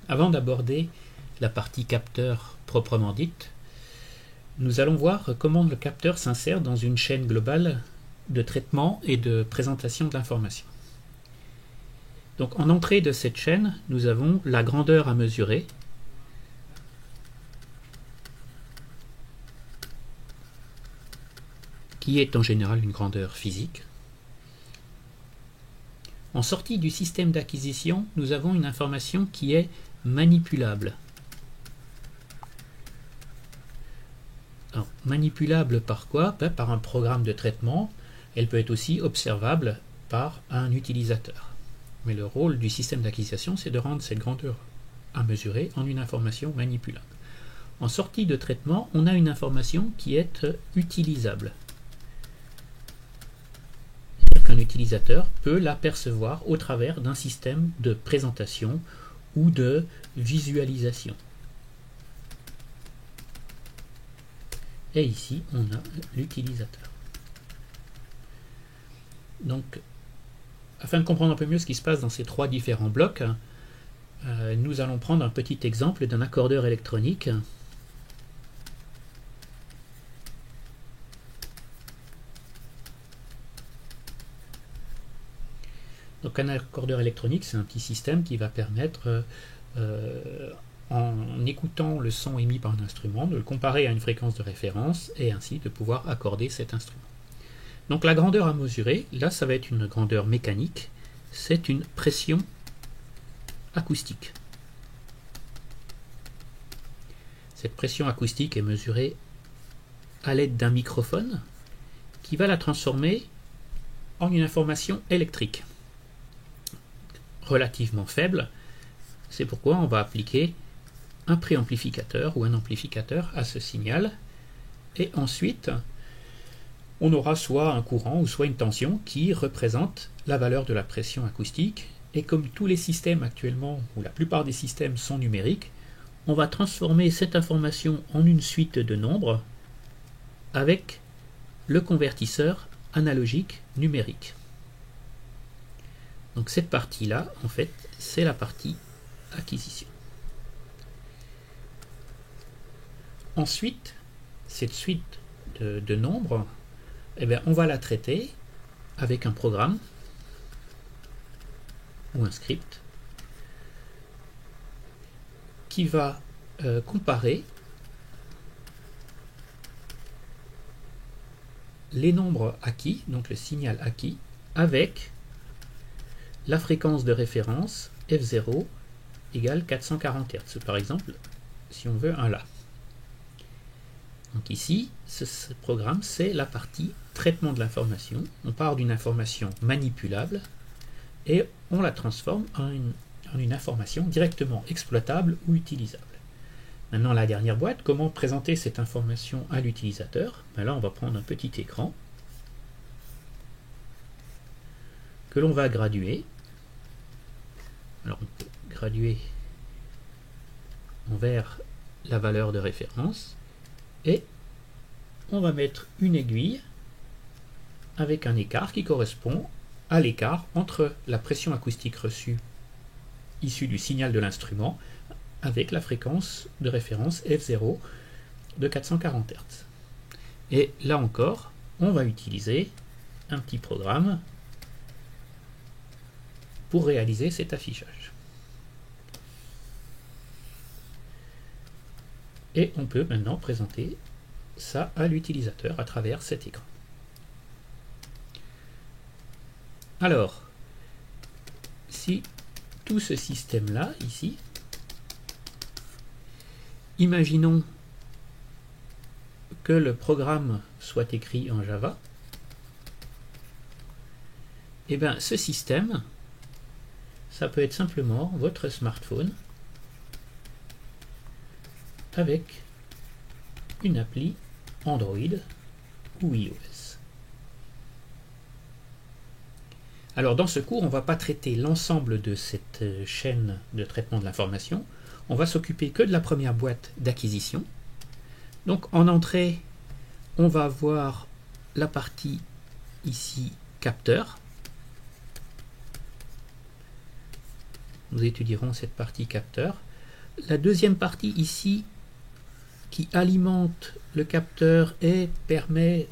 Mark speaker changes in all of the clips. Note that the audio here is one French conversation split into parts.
Speaker 1: Avant d'aborder la partie capteur proprement dite, nous allons voir comment le capteur s'insère dans une chaîne globale de traitement et de présentation de l'information. Donc en entrée de cette chaîne, nous avons la grandeur à mesurer, qui est en général une grandeur physique. En sortie du système d'acquisition, nous avons une information qui est manipulable. Alors, manipulable par quoi? Par un programme de traitement. Elle peut être aussi observable par un utilisateur. Mais le rôle du système d'acquisition, c'est de rendre cette grandeur à mesurer en une information manipulable. En sortie de traitement, on a une information qui est utilisable. C'est-à-dire qu'un utilisateur peut l'apercevoir au travers d'un système de présentation ou de visualisation. Et ici, on a l'utilisateur. Donc, afin de comprendre un peu mieux ce qui se passe dans ces trois différents blocs, nous allons prendre un petit exemple d'un accordeur électronique. Donc un accordeur électronique, c'est un petit système qui va permettre, en écoutant le son émis par un instrument, de le comparer à une fréquence de référence et ainsi de pouvoir accorder cet instrument. Donc la grandeur à mesurer, là ça va être une grandeur mécanique, c'est une pression acoustique. Cette pression acoustique est mesurée à l'aide d'un microphone qui va la transformer en une information électrique relativement faible. C'est pourquoi on va appliquer un préamplificateur ou un amplificateur à ce signal, et ensuite on aura soit un courant ou soit une tension qui représente la valeur de la pression acoustique. Et comme tous les systèmes actuellement, ou la plupart des systèmes sont numériques, on va transformer cette information en une suite de nombres avec le convertisseur analogique numérique. Donc cette partie-là, en fait, c'est la partie acquisition. Ensuite, cette suite de nombres, eh bien, on va la traiter avec un programme ou un script qui va comparer les nombres acquis, donc le signal acquis, avec la fréquence de référence F0 égale 440 Hz, par exemple, si on veut un La. Donc ici, ce programme, c'est la partie traitement de l'information. On part d'une information manipulable et on la transforme en une information directement exploitable ou utilisable. Maintenant, la dernière boîte, comment présenter cette information à l'utilisateur? Là, on va prendre un petit écran que l'on va graduer. Alors, on peut graduer envers la valeur de référence et on va mettre une aiguille avec un écart qui correspond à l'écart entre la pression acoustique reçue issue du signal de l'instrument avec la fréquence de référence F0 de 440 Hz. Et là encore, on va utiliser un petit programme pour réaliser cet affichage. Et on peut maintenant présenter ça à l'utilisateur à travers cet écran. Alors, si tout ce système-là, ici, imaginons que le programme soit écrit en Java, et bien ce système, ça peut être simplement votre smartphone avec une appli Android ou iOS. Alors dans ce cours, on ne va pas traiter l'ensemble de cette chaîne de traitement de l'information. On va s'occuper que de la première boîte d'acquisition. Donc en entrée, on va voir la partie ici capteur. Nous étudierons cette partie capteur. la deuxième partie ici qui alimente le capteur et permet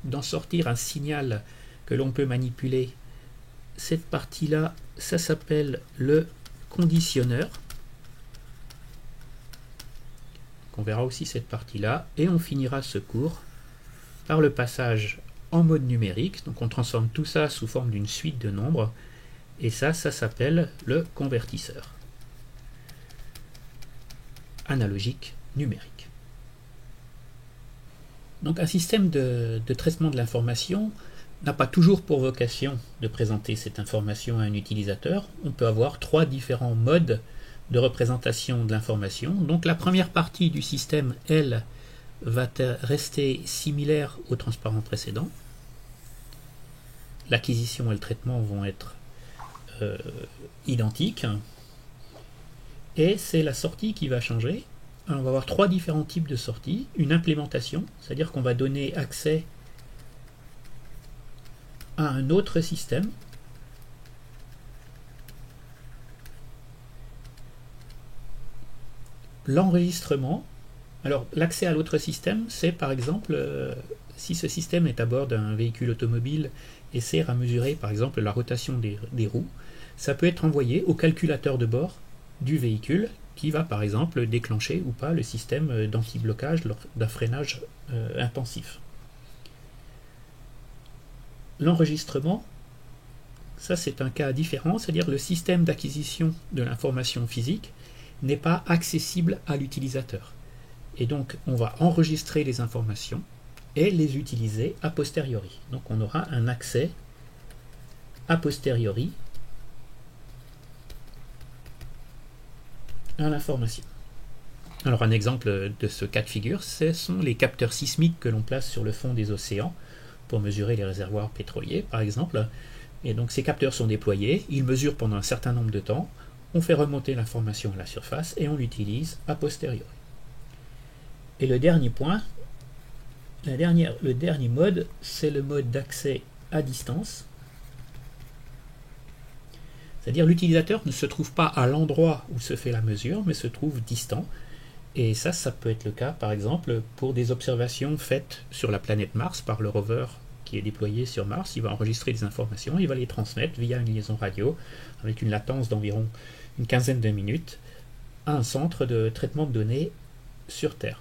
Speaker 1: d'en sortir un signal que l'on peut manipuler, cette partie-là, ça s'appelle le conditionneur. On verra aussi cette partie-là et on finira ce cours par le passage en mode numérique. Donc on transforme tout ça sous forme d'une suite de nombres et ça s'appelle le convertisseur analogique numérique. Donc un système de traitement de l'information n'a pas toujours pour vocation de présenter cette information à un utilisateur. On peut avoir trois différents modes de représentation de l'information. Donc la première partie du système, elle, va rester similaire au transparent précédent. L'acquisition et le traitement vont être identiques. Et c'est la sortie qui va changer. On va avoir trois différents types de sorties. Une implémentation, c'est-à-dire qu'on va donner accès à un autre système. L'enregistrement. Alors l'accès à l'autre système, c'est par exemple si ce système est à bord d'un véhicule automobile et sert à mesurer par exemple la rotation des roues, ça peut être envoyé au calculateur de bord du véhicule qui va par exemple déclencher ou pas le système d'anti-blocage lors d'un freinage intensif. L'enregistrement, ça c'est un cas différent, c'est-à-dire le système d'acquisition de l'information physique n'est pas accessible à l'utilisateur. Et donc on va enregistrer les informations et les utiliser a posteriori. Donc on aura un accès a posteriori à l'information. Alors un exemple de ce cas de figure, ce sont les capteurs sismiques que l'on place sur le fond des océans pour mesurer les réservoirs pétroliers par exemple. Et donc ces capteurs sont déployés, ils mesurent pendant un certain nombre de temps, on fait remonter l'information à la surface et on l'utilise a posteriori. Et le dernier point, le dernier mode, c'est le mode d'accès à distance. C'est-à-dire l'utilisateur ne se trouve pas à l'endroit où se fait la mesure, mais se trouve distant. Et ça peut être le cas, par exemple, pour des observations faites sur la planète Mars par le rover qui est déployé sur Mars. Il va enregistrer des informations, il va les transmettre via une liaison radio avec une latence d'environ une quinzaine de minutes à un centre de traitement de données sur Terre.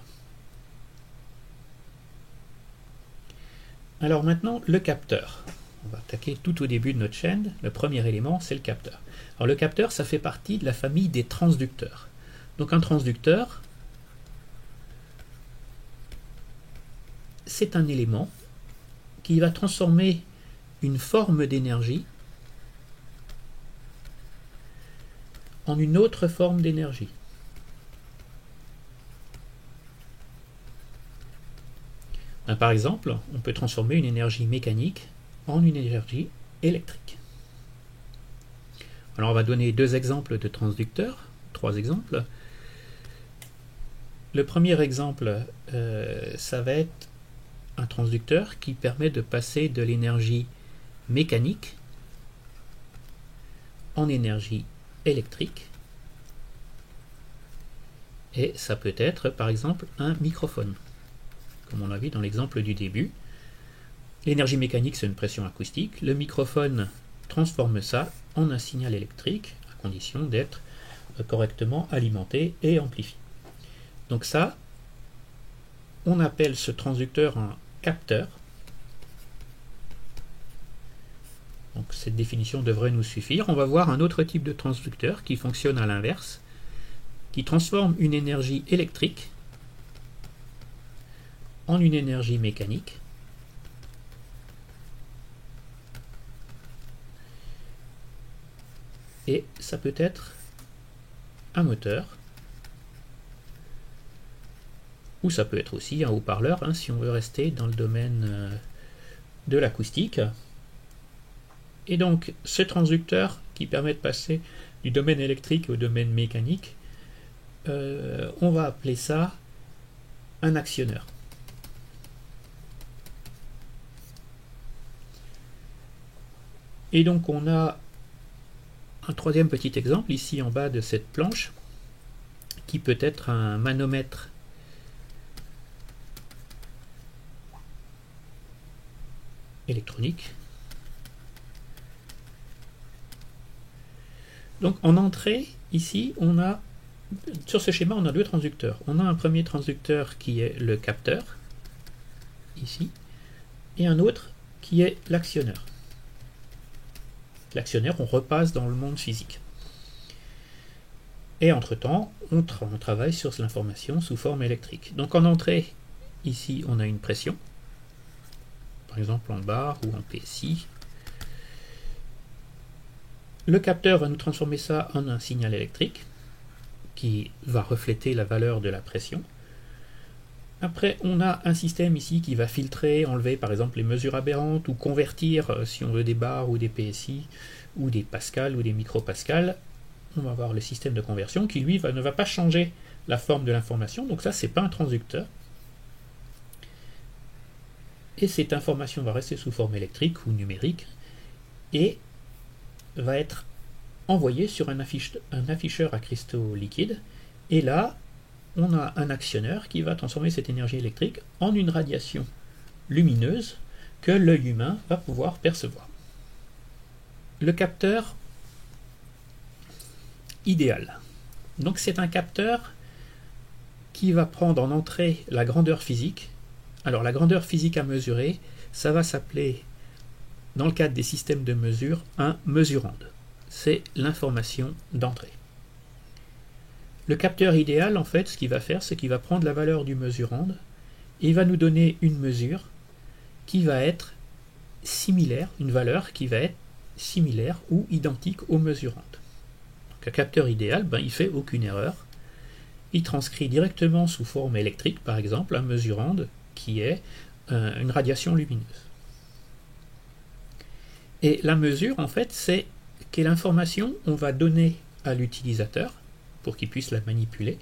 Speaker 1: Alors maintenant, le capteur. On va attaquer tout au début de notre chaîne. Le premier élément, c'est le capteur. Alors le capteur, ça fait partie de la famille des transducteurs. Donc un transducteur, c'est un élément qui va transformer une forme d'énergie en une autre forme d'énergie. Par exemple, on peut transformer une énergie mécanique en une énergie électrique. Alors on va donner deux exemples de transducteurs, trois exemples. Le premier exemple, ça va être un transducteur qui permet de passer de l'énergie mécanique en énergie électrique. Et ça peut être par exemple un microphone, comme on l'a vu dans l'exemple du début. L'énergie mécanique, c'est une pression acoustique. Le microphone transforme ça en un signal électrique, à condition d'être correctement alimenté et amplifié. Donc ça, on appelle ce transducteur un capteur. Donc cette définition devrait nous suffire. On va voir un autre type de transducteur qui fonctionne à l'inverse, qui transforme une énergie électrique en une énergie mécanique. Et ça peut être un moteur, ou ça peut être aussi un haut-parleur, si on veut rester dans le domaine de l'acoustique. Et donc ce transducteur qui permet de passer du domaine électrique au domaine mécanique, on va appeler ça un actionneur. Et donc on a un troisième petit exemple ici en bas de cette planche qui peut être un manomètre électronique. Donc en entrée, ici, sur ce schéma, on a deux transducteurs. On a un premier transducteur qui est le capteur, ici, et un autre qui est l'actionneur. L'actionneur, on repasse dans le monde physique. Et entre-temps, on travaille sur l'information sous forme électrique. Donc en entrée, ici, on a une pression, par exemple en bar ou en PSI. Le capteur va nous transformer ça en un signal électrique qui va refléter la valeur de la pression. Après, on a un système ici qui va filtrer, enlever par exemple les mesures aberrantes ou convertir, si on veut, des bars ou des PSI ou des pascals ou des micropascals. On va avoir le système de conversion qui, lui, ne va pas changer la forme de l'information. Donc ça, c'est pas un transducteur. Et cette information va rester sous forme électrique ou numérique et va être envoyée sur un afficheur à cristaux liquides. Et là, on a un actionneur qui va transformer cette énergie électrique en une radiation lumineuse que l'œil humain va pouvoir percevoir. Le capteur idéal. Donc c'est un capteur qui va prendre en entrée la grandeur physique. Alors la grandeur physique à mesurer, ça va s'appeler, dans le cadre des systèmes de mesure, un mesurand. C'est l'information d'entrée. Le capteur idéal, en fait, ce qu'il va faire, c'est qu'il va prendre la valeur du mesurand et il va nous donner une mesure qui va être similaire, une valeur qui va être similaire ou identique au mesurand. Donc, un capteur idéal, il ne fait aucune erreur. Il transcrit directement sous forme électrique, par exemple, un mesurand qui est une radiation lumineuse. Et la mesure, en fait, c'est quelle information on va donner à l'utilisateur pour qu'il puisse la manipuler.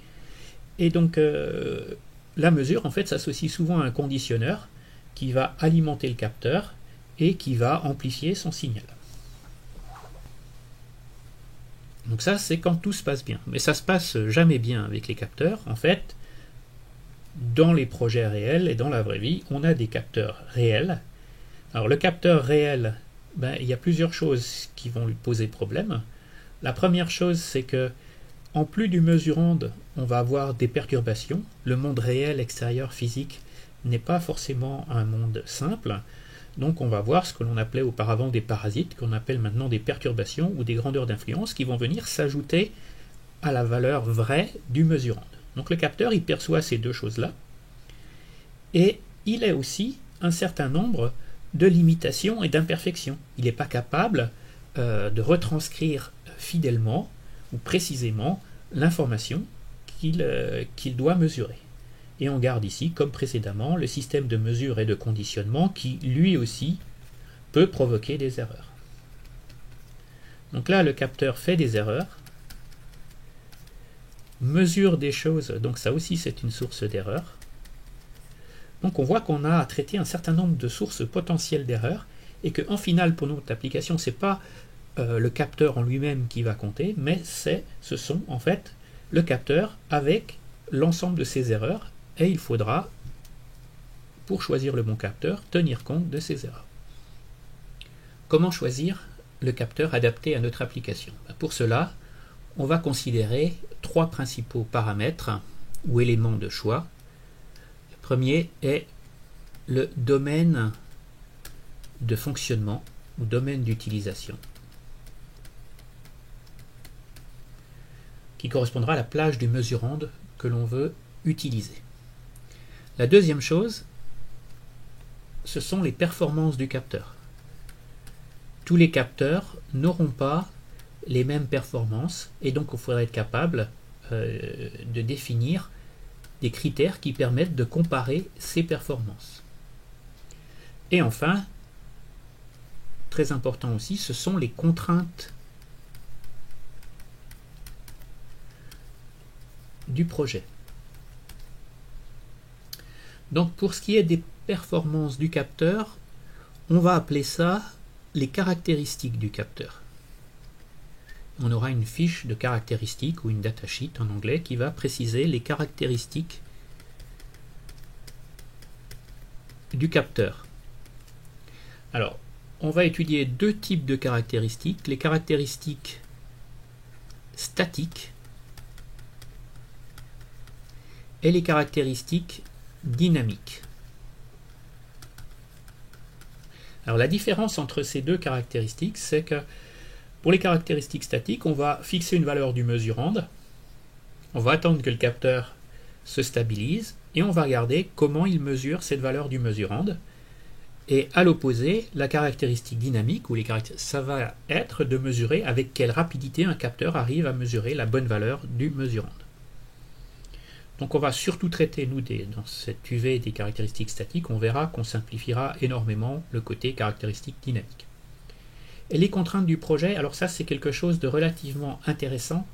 Speaker 1: Et donc, la mesure, en fait, s'associe souvent à un conditionneur qui va alimenter le capteur et qui va amplifier son signal. Donc ça, c'est quand tout se passe bien. Mais ça se passe jamais bien avec les capteurs. En fait, dans les projets réels et dans la vraie vie, on a des capteurs réels. Alors le capteur réel, il y a plusieurs choses qui vont lui poser problème. La première chose, c'est que en plus du mesurand, on va avoir des perturbations. Le monde réel, extérieur, physique, n'est pas forcément un monde simple. Donc on va voir ce que l'on appelait auparavant des parasites, qu'on appelle maintenant des perturbations ou des grandeurs d'influence qui vont venir s'ajouter à la valeur vraie du mesurand. Donc le capteur, il perçoit ces deux choses-là. Et il a aussi un certain nombre de limitations et d'imperfections. Il n'est pas capable de retranscrire fidèlement ou précisément l'information qu'il doit mesurer. Et on garde ici, comme précédemment, le système de mesure et de conditionnement qui, lui aussi, peut provoquer des erreurs. Donc là, le capteur fait des erreurs, mesure des choses, donc ça aussi c'est une source d'erreur. Donc on voit qu'on a à traiter un certain nombre de sources potentielles d'erreurs et qu'en final, pour notre application, ce n'est pas le capteur en lui-même qui va compter, mais ce sont en fait le capteur avec l'ensemble de ces erreurs. Et il faudra, pour choisir le bon capteur, tenir compte de ces erreurs. Comment choisir le capteur adapté à notre application? Pour cela, on va considérer trois principaux paramètres ou éléments de choix. Le premier est le domaine de fonctionnement ou domaine d'utilisation, qui correspondra à la plage du mesurand que l'on veut utiliser. La deuxième chose, ce sont les performances du capteur. Tous les capteurs n'auront pas les mêmes performances et donc il faudra être capable de définir des critères qui permettent de comparer ces performances. Et enfin, très important aussi, ce sont les contraintes du projet. Donc pour ce qui est des performances du capteur, on va appeler ça les caractéristiques du capteur. on aura une fiche de caractéristiques ou une datasheet en anglais qui va préciser les caractéristiques du capteur. Alors, on va étudier deux types de caractéristiques, les caractéristiques statiques et les caractéristiques dynamiques. Alors la différence entre ces deux caractéristiques, c'est que pour les caractéristiques statiques, on va fixer une valeur du mesurand, on va attendre que le capteur se stabilise et on va regarder comment il mesure cette valeur du mesurand. Et à l'opposé, la caractéristique dynamique, ça va être de mesurer avec quelle rapidité un capteur arrive à mesurer la bonne valeur du mesurand. Donc on va surtout traiter, nous, dans cette UV des caractéristiques statiques, on verra qu'on simplifiera énormément le côté caractéristique dynamique. Et les contraintes du projet, alors ça c'est quelque chose de relativement intéressant,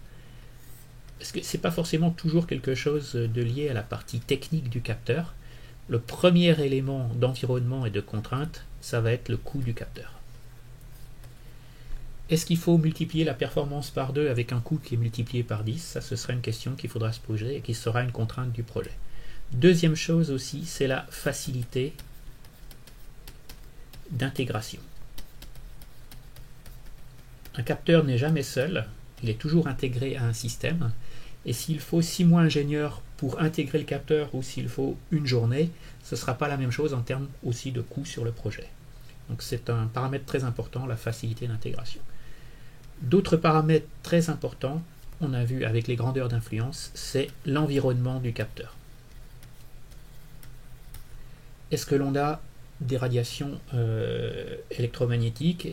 Speaker 1: parce que ce n'est pas forcément toujours quelque chose de lié à la partie technique du capteur. Le premier élément d'environnement et de contrainte, ça va être le coût du capteur. Est-ce qu'il faut multiplier la performance par 2 avec un coût qui est multiplié par 10? Ça, ce sera une question qu'il faudra se poser et qui sera une contrainte du projet. Deuxième chose aussi, c'est la facilité d'intégration. Un capteur n'est jamais seul, il est toujours intégré à un système. Et s'il faut 6 mois ingénieurs pour intégrer le capteur ou s'il faut une journée, ce ne sera pas la même chose en termes aussi de coût sur le projet. Donc c'est un paramètre très important, la facilité d'intégration. D'autres paramètres très importants, on a vu avec les grandeurs d'influence, c'est l'environnement du capteur. Est-ce que l'on a des radiations électromagnétiques?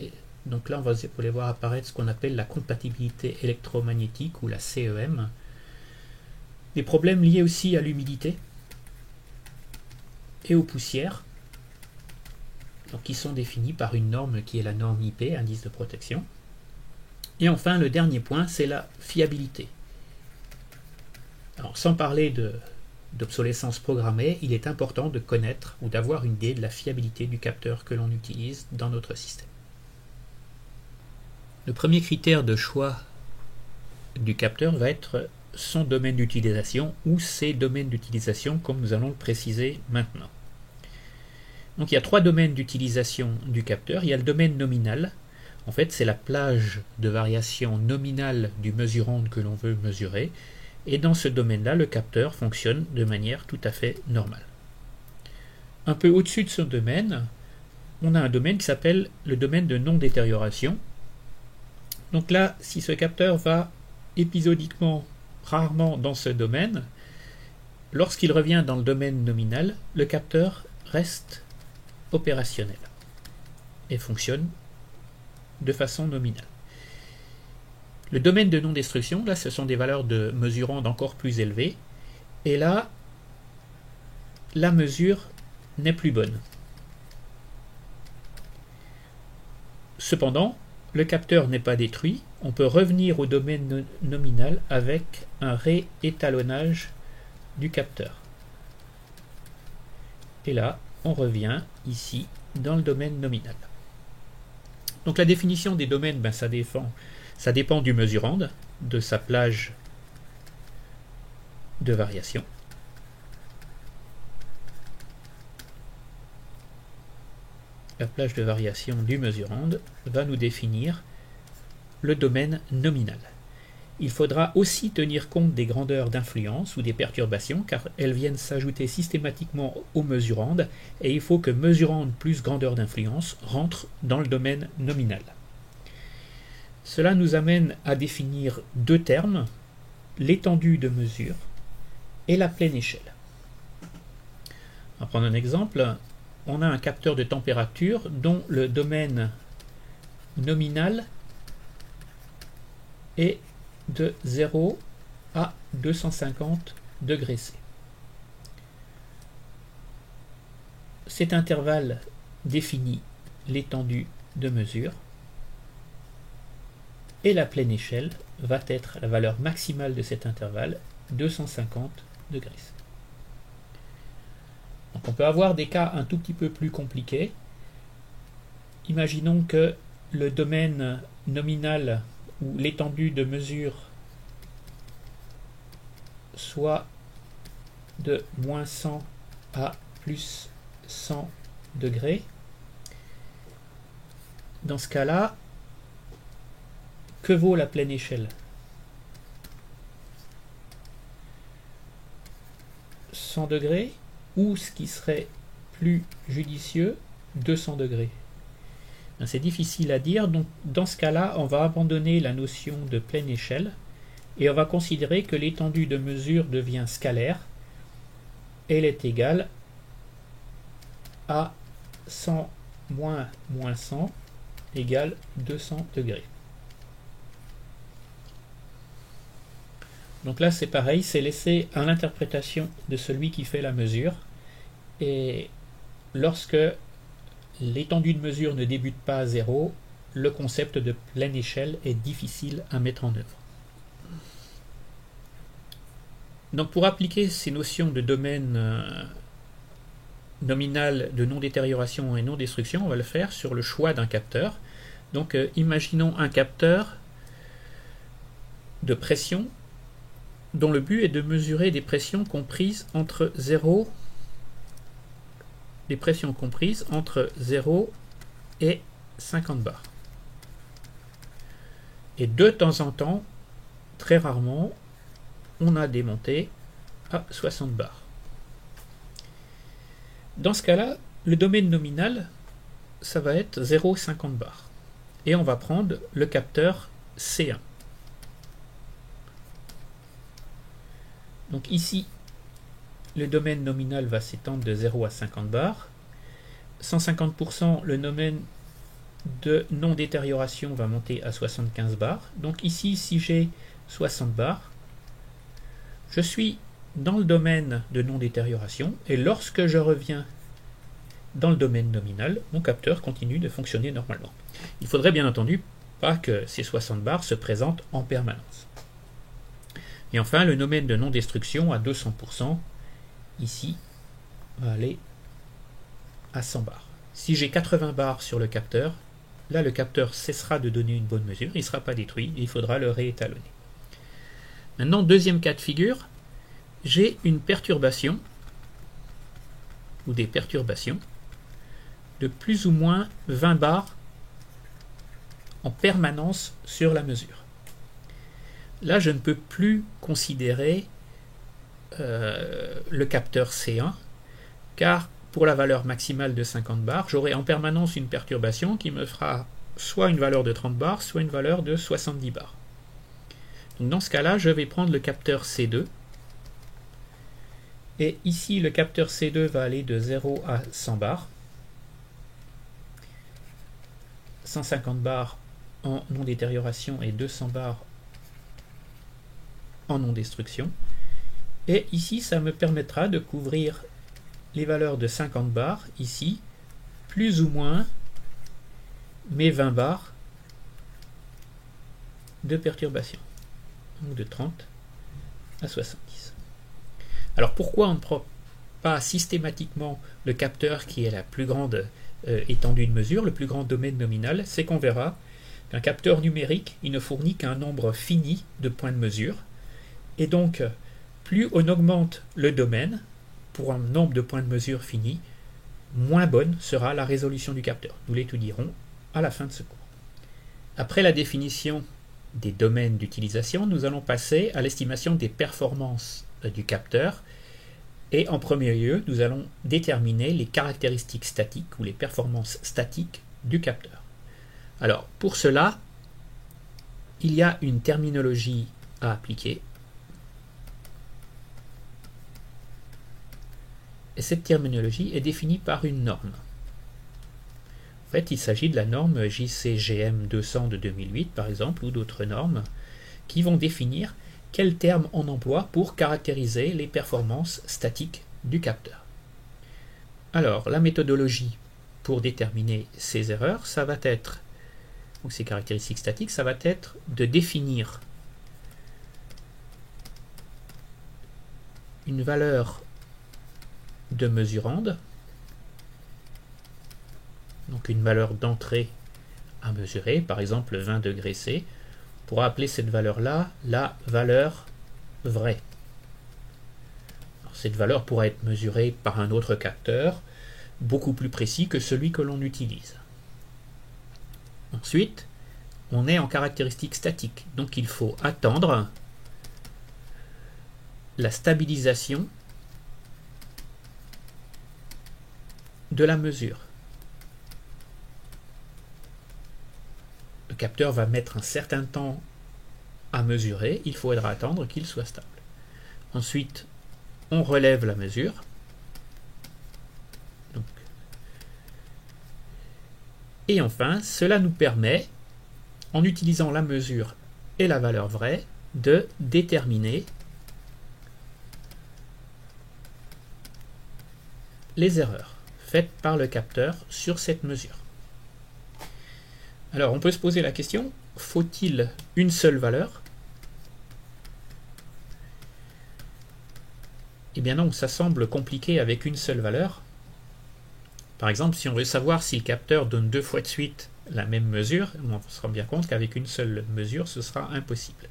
Speaker 1: Donc là, on va les voir apparaître ce qu'on appelle la compatibilité électromagnétique ou la CEM. Des problèmes liés aussi à l'humidité et aux poussières, donc qui sont définis par une norme qui est la norme IP, indice de protection. Et enfin, le dernier point, c'est la fiabilité. Alors, sans parler d'obsolescence programmée, il est important de connaître ou d'avoir une idée de la fiabilité du capteur que l'on utilise dans notre système. Le premier critère de choix du capteur va être son domaine d'utilisation ou ses domaines d'utilisation, comme nous allons le préciser maintenant. Donc il y a 3 domaines d'utilisation du capteur. Il y a le domaine nominal. En fait, c'est la plage de variation nominale du mesurand que l'on veut mesurer. Et dans ce domaine-là, le capteur fonctionne de manière tout à fait normale. Un peu au-dessus de ce domaine, on a un domaine qui s'appelle le domaine de non-détérioration. Donc là, si ce capteur va épisodiquement, rarement dans ce domaine, lorsqu'il revient dans le domaine nominal, le capteur reste opérationnel et fonctionne de façon nominale. Le domaine de non-destruction, là, ce sont des valeurs de mesurand encore plus élevées, et là, la mesure n'est plus bonne. Cependant, le capteur n'est pas détruit, on peut revenir au domaine nominal avec un réétalonnage du capteur. Et là, on revient ici dans le domaine nominal. Donc la définition des domaines, ça dépend du mesurand, de sa plage de variation. La plage de variation du mesurand va nous définir le domaine nominal. Il faudra aussi tenir compte des grandeurs d'influence ou des perturbations, car elles viennent s'ajouter systématiquement au mesurand, et il faut que mesurand plus grandeur d'influence rentre dans le domaine nominal. Cela nous amène à définir 2 termes, l'étendue de mesure et la pleine échelle. On va prendre un exemple. On a un capteur de température dont le domaine nominal est de 0 à 250 degrés C. Cet intervalle définit l'étendue de mesure et la pleine échelle va être la valeur maximale de cet intervalle, 250 degrés C. Donc on peut avoir des cas un tout petit peu plus compliqués. Imaginons que le domaine nominal où l'étendue de mesure soit de moins 100 à plus 100 degrés, dans ce cas-là, que vaut la pleine échelle? 100 degrés, ou ce qui serait plus judicieux, 200 degrés. C'est difficile à dire, donc dans ce cas-là, on va abandonner la notion de pleine échelle et on va considérer que l'étendue de mesure devient scalaire. Elle est égale à 100 moins 100 égale 200 degrés. Donc là c'est pareil, c'est laissé à l'interprétation de celui qui fait la mesure. Et lorsque l'étendue de mesure ne débute pas à 0, le concept de pleine échelle est difficile à mettre en œuvre. Donc pour appliquer ces notions de domaine nominal, de non-détérioration et non-destruction, on va le faire sur le choix d'un capteur. Donc imaginons un capteur de pression dont le but est de mesurer des pressions comprises entre 0 et 50 bars. Et de temps en temps, très rarement, on a des montées à 60 bars. Dans ce cas-là, le domaine nominal, ça va être 0,50 bars. Et on va prendre le capteur C1. Donc ici, le domaine nominal va s'étendre de 0 à 50 bars. 150%, le domaine de non-détérioration va monter à 75 bars. Donc ici, si j'ai 60 bars, je suis dans le domaine de non-détérioration et lorsque je reviens dans le domaine nominal, mon capteur continue de fonctionner normalement. Il faudrait bien entendu pas que ces 60 bars se présentent en permanence. Et enfin, le domaine de non-destruction à 200%, ici, va aller à 100 bars. Si j'ai 80 bars sur le capteur, là le capteur cessera de donner une bonne mesure, il ne sera pas détruit, et il faudra le réétalonner. Maintenant, deuxième cas de figure, j'ai une perturbation, ou des perturbations, de plus ou moins 20 bars en permanence sur la mesure. Là, je ne peux plus considérer le capteur C1, car pour la valeur maximale de 50 bars, j'aurai en permanence une perturbation qui me fera soit une valeur de 30 bars, soit une valeur de 70 bars. Donc dans ce cas-là, je vais prendre le capteur C2. Et ici, le capteur C2 va aller de 0 à 100 bars. 150 bars en non-détérioration et 200 bars en non-destruction. Et ici, ça me permettra de couvrir les valeurs de 50 bars, ici, plus ou moins mes 20 bars de perturbation. Donc de 30 à 70. Alors pourquoi on ne prend pas systématiquement le capteur qui est la plus grande étendue de mesure, le plus grand domaine nominal? C'est qu'on verra qu'un capteur numérique, il ne fournit qu'un nombre fini de points de mesure. Et donc, plus on augmente le domaine pour un nombre de points de mesure fini, moins bonne sera la résolution du capteur. Nous l'étudierons à la fin de ce cours. Après la définition des domaines d'utilisation, nous allons passer à l'estimation des performances du capteur. Et en premier lieu, nous allons déterminer les caractéristiques statiques ou les performances statiques du capteur. Alors, pour cela, il y a une terminologie à appliquer. Et cette terminologie est définie par une norme. En fait, il s'agit de la norme JCGM 200 de 2008, par exemple, ou d'autres normes, qui vont définir quels termes on emploie pour caractériser les performances statiques du capteur. Alors, la méthodologie pour déterminer ces erreurs, ça va être, ou ces caractéristiques statiques, ça va être de définir une valeur de mesurande, donc une valeur d'entrée à mesurer, par exemple 20 degrés C. On pourra appeler cette valeur-là la valeur vraie. Alors, cette valeur pourra être mesurée par un autre capteur, beaucoup plus précis que celui que l'on utilise. Ensuite, on est en caractéristique statique, donc il faut attendre la stabilisation de la mesure. Le capteur va mettre un certain temps à mesurer, il faudra attendre qu'il soit stable. Ensuite, on relève la mesure. Et enfin, cela nous permet, en utilisant la mesure et la valeur vraie, de déterminer les erreurs faites par le capteur sur cette mesure. Alors, on peut se poser la question, faut-il une seule valeur? Eh bien non, ça semble compliqué avec une seule valeur. Par exemple, si on veut savoir si le capteur donne 2 fois de suite la même mesure, on se rend bien compte qu'avec une seule mesure, ce sera impossible.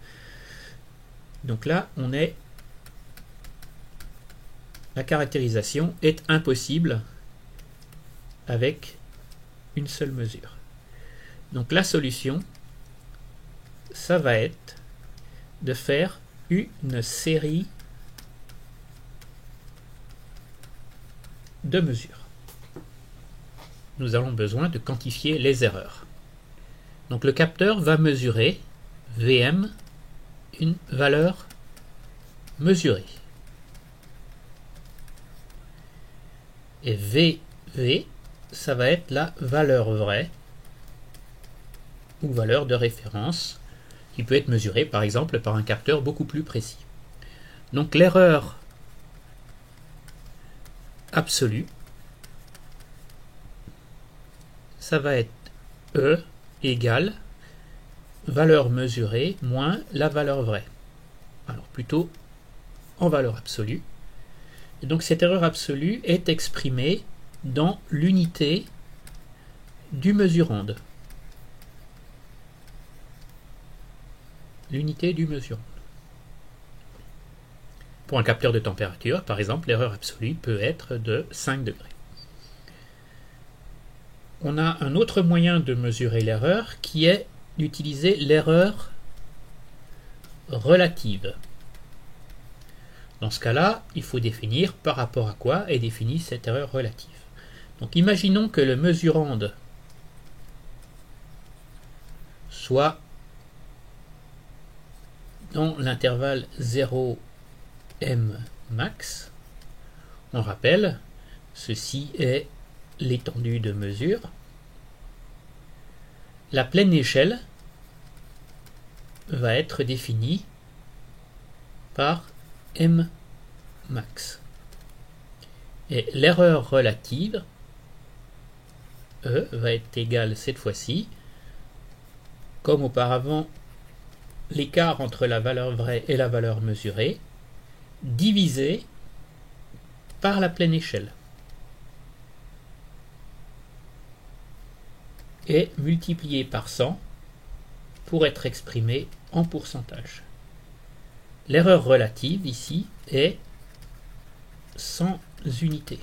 Speaker 1: Donc là, la caractérisation est impossible avec une seule mesure. Donc la solution, ça va être de faire une série de mesures. Nous avons besoin de quantifier les erreurs. Donc le capteur va mesurer Vm, une valeur mesurée. Et Vv, ça va être la valeur vraie ou valeur de référence qui peut être mesurée par exemple par un capteur beaucoup plus précis. Donc l'erreur absolue, ça va être E égale valeur mesurée moins la valeur vraie. Alors plutôt en valeur absolue. Et donc cette erreur absolue est exprimée dans l'unité du mesurande. L'unité du mesurande. Pour un capteur de température, par exemple, l'erreur absolue peut être de 5 degrés. On a un autre moyen de mesurer l'erreur qui est d'utiliser l'erreur relative. Dans ce cas-là, il faut définir par rapport à quoi est définie cette erreur relative. Donc imaginons que le mesurande soit dans l'intervalle 0 m max. On rappelle, ceci est l'étendue de mesure. La pleine échelle va être définie par m max. Et l'erreur relative, E, va être égale cette fois-ci, comme auparavant, l'écart entre la valeur vraie et la valeur mesurée, divisé par la pleine échelle. Et multiplié par 100 pour être exprimé en pourcentage. L'erreur relative ici est 100 unités.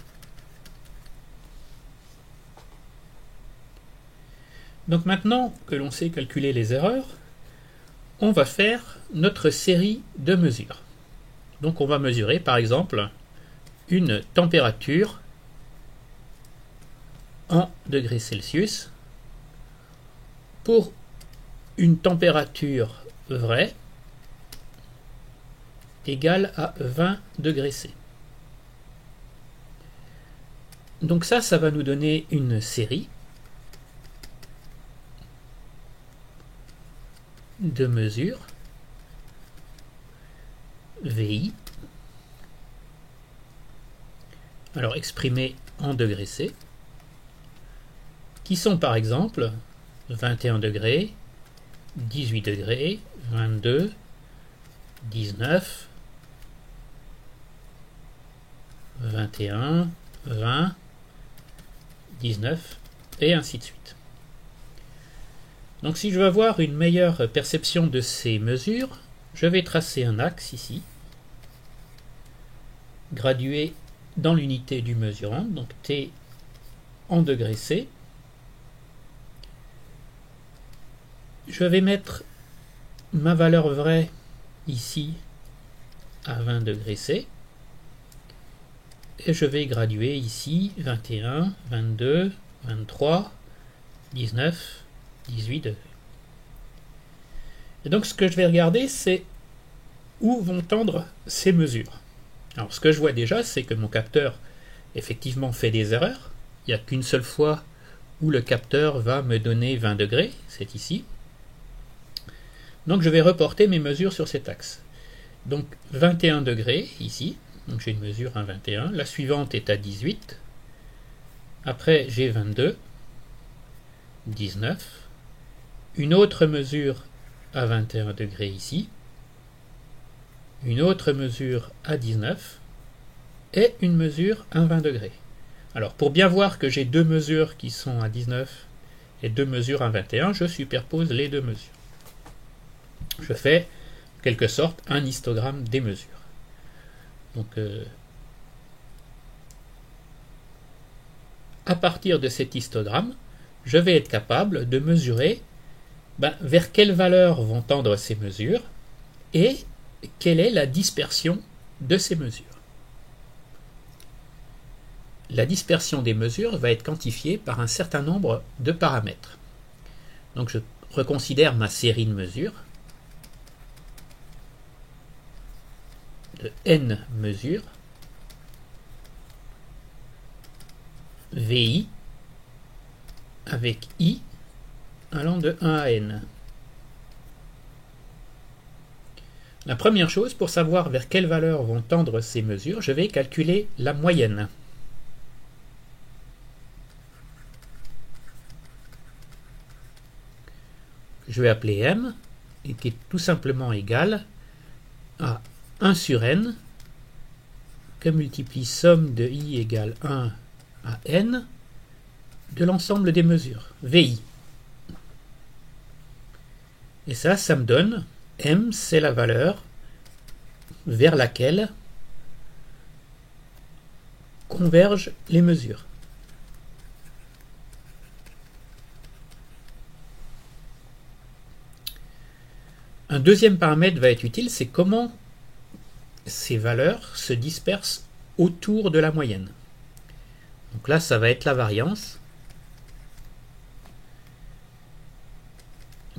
Speaker 1: Donc maintenant que l'on sait calculer les erreurs, on va faire notre série de mesures. Donc on va mesurer par exemple une température en degrés Celsius pour une température vraie égale à 20 degrés C. Donc ça va nous donner une série de mesures VI, alors exprimées en degrés C, qui sont par exemple 21 degrés, 18 degrés, 22, 19, 21, 20, 19, et ainsi de suite. Donc si je veux avoir une meilleure perception de ces mesures, je vais tracer un axe ici, gradué dans l'unité du mesurant, donc T en degrés C. Je vais mettre ma valeur vraie ici à 20 degrés C. Et je vais graduer ici 21, 22, 23, 19, 18 degrés. Et donc ce que je vais regarder, c'est où vont tendre ces mesures. Alors ce que je vois déjà, c'est que mon capteur effectivement fait des erreurs. Il n'y a qu'une seule fois où le capteur va me donner 20 degrés, c'est ici. Donc je vais reporter mes mesures sur cet axe. Donc 21 degrés ici, donc j'ai une mesure à 21, la suivante est à 18, après j'ai 22, 19, une autre mesure à 21 degrés ici, une autre mesure à 19 et une mesure à 20 degrés. Alors pour bien voir que j'ai deux mesures qui sont à 19 et deux mesures à 21, je superpose les deux mesures. Je fais en quelque sorte un histogramme des mesures. Donc à partir de cet histogramme, je vais être capable de mesurer vers quelle valeur vont tendre ces mesures et quelle est la dispersion de ces mesures. La dispersion des mesures va être quantifiée par un certain nombre de paramètres. Donc je reconsidère ma série de mesures de n mesures, VI, avec I allant de 1 à n. La première chose, pour savoir vers quelle valeur vont tendre ces mesures, je vais calculer la moyenne. Je vais appeler M, et qui est tout simplement égal à 1 sur n, que multiplie somme de I égale 1 à n, de l'ensemble des mesures, VI. Et ça me donne, M, c'est la valeur vers laquelle convergent les mesures. Un deuxième paramètre va être utile, c'est comment ces valeurs se dispersent autour de la moyenne. Donc là, ça va être la variance,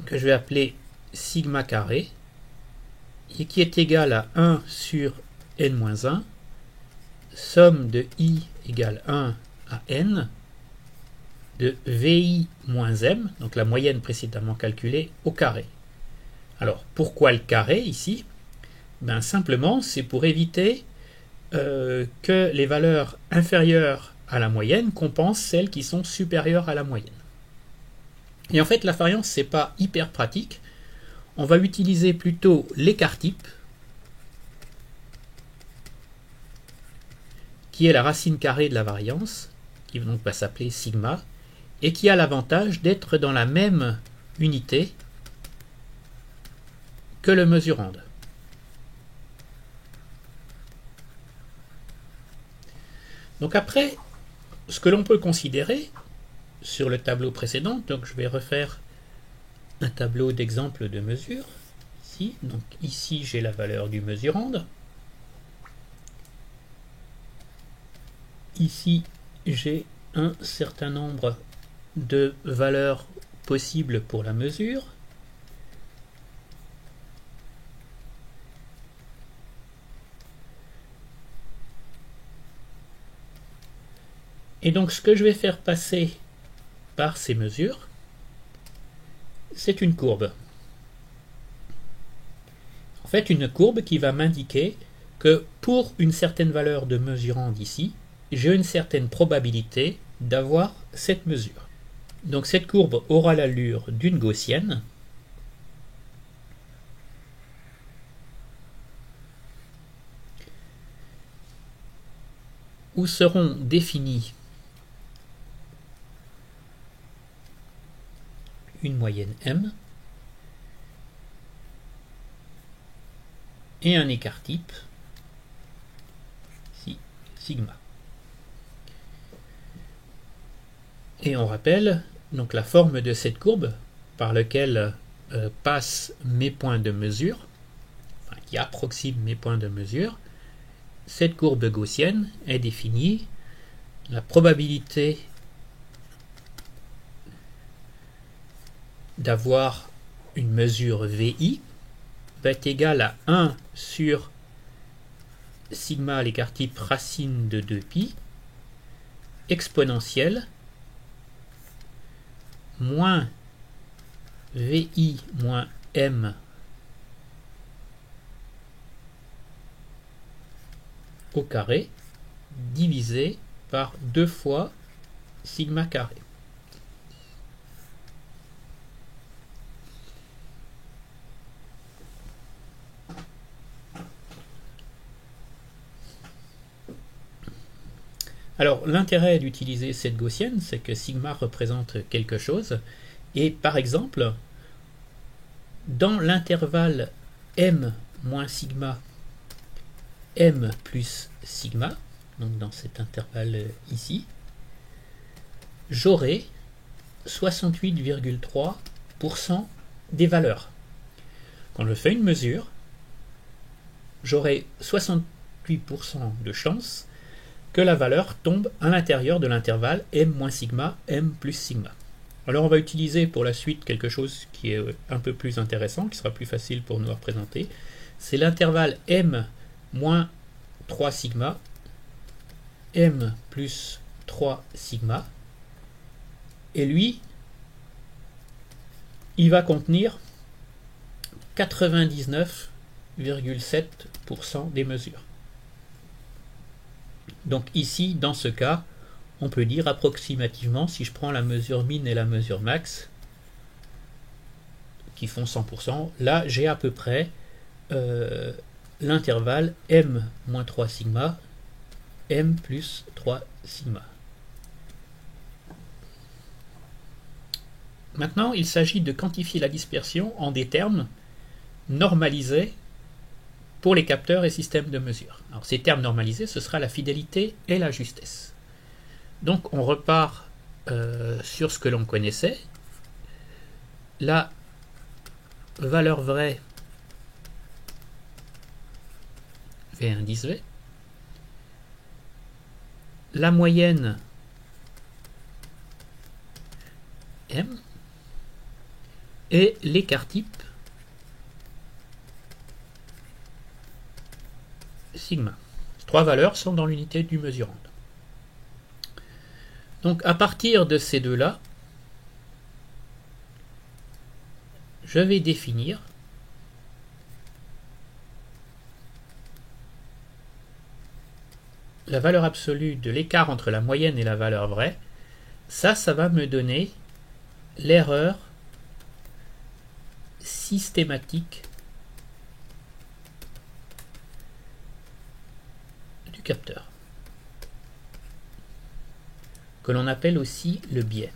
Speaker 1: que je vais appeler sigma carré, et qui est égal à 1 sur n-1, somme de I égale 1 à n, de VI moins M, donc la moyenne précédemment calculée, au carré. Alors, pourquoi le carré ici? Simplement, c'est pour éviter que les valeurs inférieures à la moyenne compensent celles qui sont supérieures à la moyenne. Et en fait, la variance, c'est pas hyper pratique. On va utiliser plutôt l'écart type, qui est la racine carrée de la variance, qui donc va s'appeler sigma, et qui a l'avantage d'être dans la même unité que le mesurande. Donc après, ce que l'on peut considérer sur le tableau précédent, donc je vais refaire un tableau d'exemple de mesure ici. Donc ici j'ai la valeur du mesurande. Ici j'ai un certain nombre de valeurs possibles pour la mesure. Et donc ce que je vais faire passer par ces mesures, c'est une courbe. En fait, une courbe qui va m'indiquer que pour une certaine valeur de mesurande ici, j'ai une certaine probabilité d'avoir cette mesure. Donc cette courbe aura l'allure d'une gaussienne. Où seront définis une moyenne M et un écart type ici, sigma. Et on rappelle donc la forme de cette courbe par laquelle passent mes points de mesure, enfin, qui approxime mes points de mesure. Cette courbe gaussienne est définie la probabilité d'avoir une mesure VI va être égale à 1 sur sigma l'écart type racine de 2pi exponentielle moins VI moins M au carré divisé par 2 fois sigma carré. Alors l'intérêt d'utiliser cette gaussienne, c'est que sigma représente quelque chose, et par exemple, dans l'intervalle m moins sigma, m plus sigma, donc dans cet intervalle ici, j'aurai 68,3% des valeurs. Quand je fais une mesure, j'aurai 68% de chance que la valeur tombe à l'intérieur de l'intervalle m moins sigma, m plus sigma. Alors on va utiliser pour la suite quelque chose qui est un peu plus intéressant, qui sera plus facile pour nous à représenter. C'est l'intervalle m moins 3 sigma, m plus 3 sigma, et lui, il va contenir 99,7% des mesures. Donc ici, dans ce cas, on peut dire approximativement, si je prends la mesure min et la mesure max, qui font 100%, là j'ai à peu près l'intervalle m moins 3 sigma, m plus 3 sigma. Maintenant, il s'agit de quantifier la dispersion en des termes normalisés pour les capteurs et systèmes de mesure. Alors ces termes normalisés, ce sera la fidélité et la justesse. Donc on repart sur ce que l'on connaissait. La valeur vraie V indice V. La moyenne M. Et l'écart type sigma. Ces trois valeurs sont dans l'unité du mesurand. Donc à partir de ces deux-là, je vais définir la valeur absolue de l'écart entre la moyenne et la valeur vraie. Ça va me donner l'erreur systématique du capteur, que l'on appelle aussi le biais.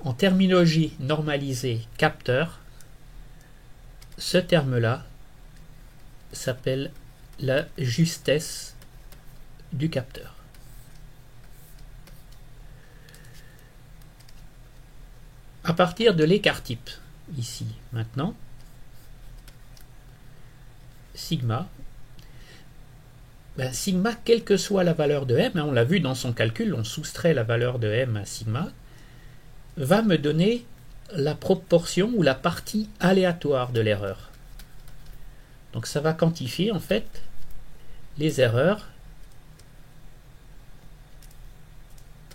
Speaker 1: En terminologie normalisée capteur, ce terme-là s'appelle la justesse du capteur. À partir de l'écart type, ici, maintenant, sigma, sigma, quelle que soit la valeur de m, on l'a vu dans son calcul, on soustrait la valeur de m à sigma, va me donner la proportion ou la partie aléatoire de l'erreur. Donc ça va quantifier en fait les erreurs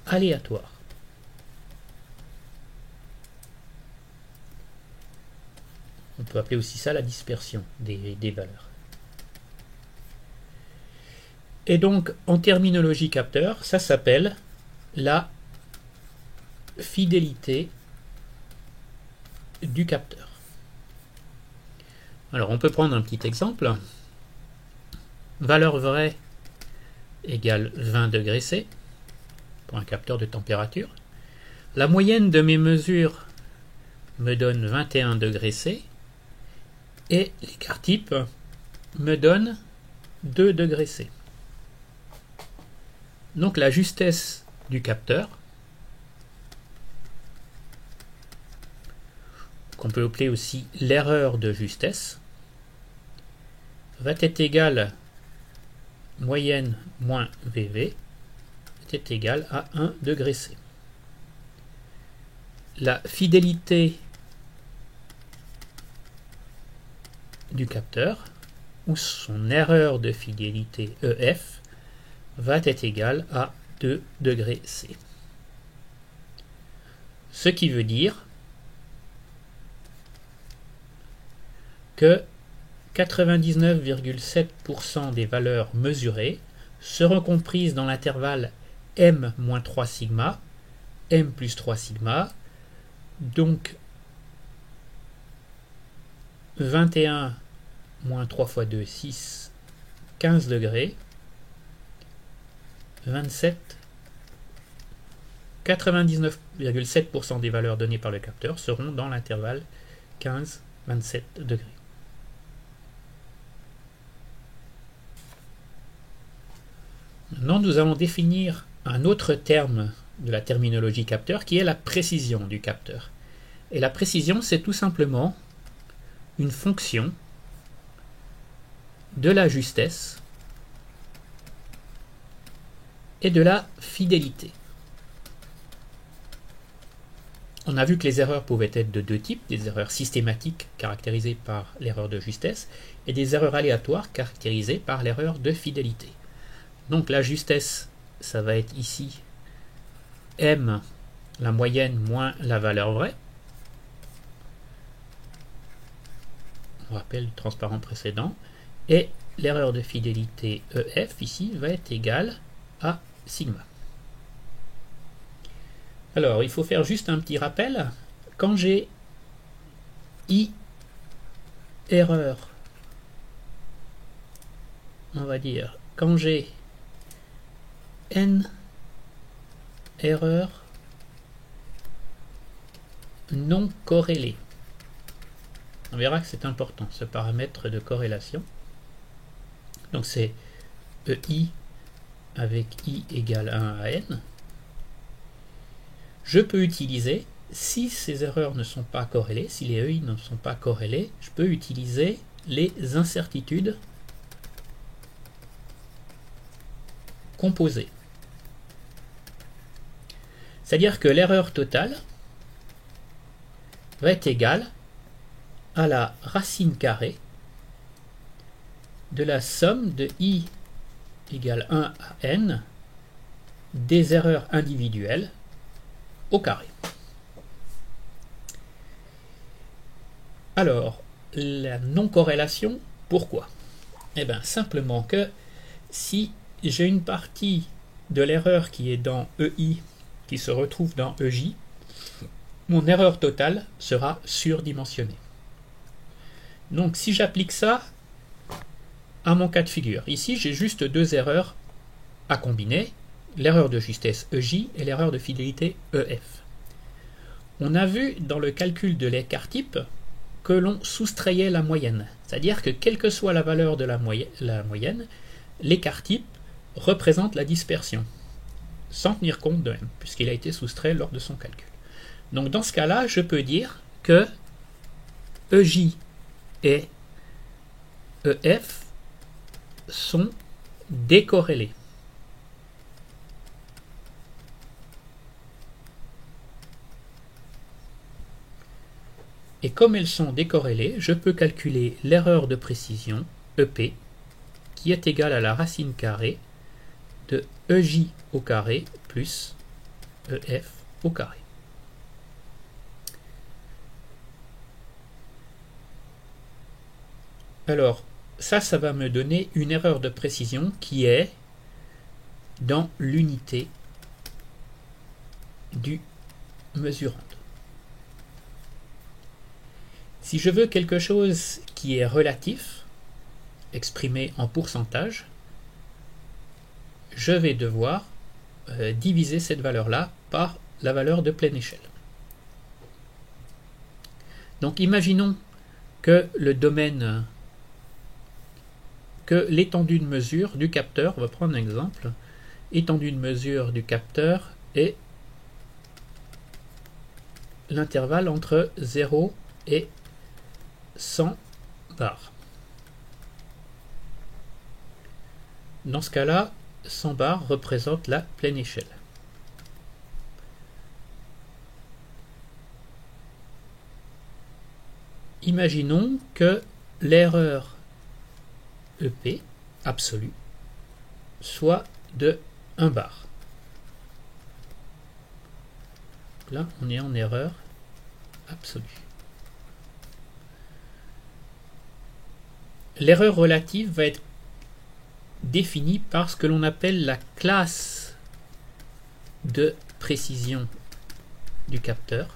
Speaker 1: aléatoires. On peut appeler aussi ça la dispersion des valeurs. Et donc, en terminologie capteur, ça s'appelle la fidélité du capteur. Alors, on peut prendre un petit exemple. Valeur vraie égale 20 degrés C pour un capteur de température. la moyenne de mes mesures me donne 21 degrés C et l'écart type me donne 2 degrés C. Donc la justesse du capteur, qu'on peut appeler aussi l'erreur de justesse, va être égale moyenne moins VV est égale à 1 degré C. La fidélité du capteur, ou son erreur de fidélité EF, va être égale à 2 degrés C. Ce qui veut dire que 99,7% des valeurs mesurées seront comprises dans l'intervalle M moins 3 sigma, M plus 3 sigma, donc 21 moins 3 fois 2, 6, 15 degrés, 27, 99,7% des valeurs données par le capteur seront dans l'intervalle 15-27 degrés. Maintenant, nous allons définir un autre terme de la terminologie capteur qui est la précision du capteur. Et la précision, c'est tout simplement une fonction de la justesse et de la fidélité. On a vu que les erreurs pouvaient être de deux types, des erreurs systématiques caractérisées par l'erreur de justesse et des erreurs aléatoires caractérisées par l'erreur de fidélité. Donc la justesse, ça va être ici M, la moyenne, moins la valeur vraie. On rappelle le transparent précédent. Et l'erreur de fidélité EF, ici, va être égale à sigma. Alors, il faut faire juste un petit rappel. Quand j'ai I erreur, on va dire, quand j'ai N erreur non corrélée, on verra que c'est important, ce paramètre de corrélation. Donc c'est EI avec I égale 1 à N. Je peux utiliser, si ces erreurs ne sont pas corrélées, si les EI ne sont pas corrélés, je peux utiliser les incertitudes composées. C'est-à-dire que l'erreur totale va être égale à la racine carrée de la somme de I égale 1 à N des erreurs individuelles au carré. Alors, la non-corrélation, pourquoi? Eh bien, simplement que si j'ai une partie de l'erreur qui est dans EI qui se retrouve dans EJ, mon erreur totale sera surdimensionnée. Donc si j'applique ça à mon cas de figure, ici j'ai juste deux erreurs à combiner, l'erreur de justesse EJ et l'erreur de fidélité EF. On a vu dans le calcul de l'écart type que l'on soustrayait la moyenne, c'est-à-dire que quelle que soit la valeur de la moyenne, l'écart type représente la dispersion, sans tenir compte de M, puisqu'il a été soustrait lors de son calcul. Donc dans ce cas-là, je peux dire que EJ et EF sont décorrélés. Et comme elles sont décorrélées, je peux calculer l'erreur de précision, EP, qui est égale à la racine carrée de EJ au carré plus EF au carré. Alors, ça va me donner une erreur de précision qui est dans l'unité du mesurand. Si je veux quelque chose qui est relatif, exprimé en pourcentage, je vais devoir diviser cette valeur-là par la valeur de pleine échelle. Donc imaginons que le domaine, que l'étendue de mesure du capteur, on va prendre un exemple, étendue de mesure du capteur est l'intervalle entre 0 et 100 bars. Dans ce cas-là, 100 bars représente la pleine échelle. Imaginons que l'erreur EP absolue soit de 1 bar. Là, on est en erreur absolue. L'erreur relative va être définie par ce que l'on appelle la classe de précision du capteur.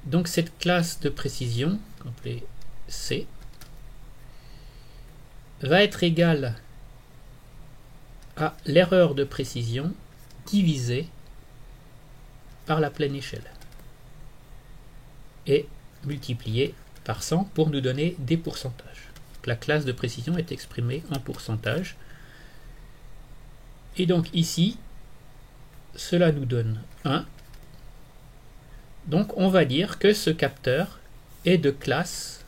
Speaker 1: Donc cette classe de précision, appelée C, va être égale à l'erreur de précision divisée par la pleine échelle et multipliée par 100 pour nous donner des pourcentages. Donc la classe de précision est exprimée en pourcentage. Et donc ici, cela nous donne 1. Donc on va dire que ce capteur est de classe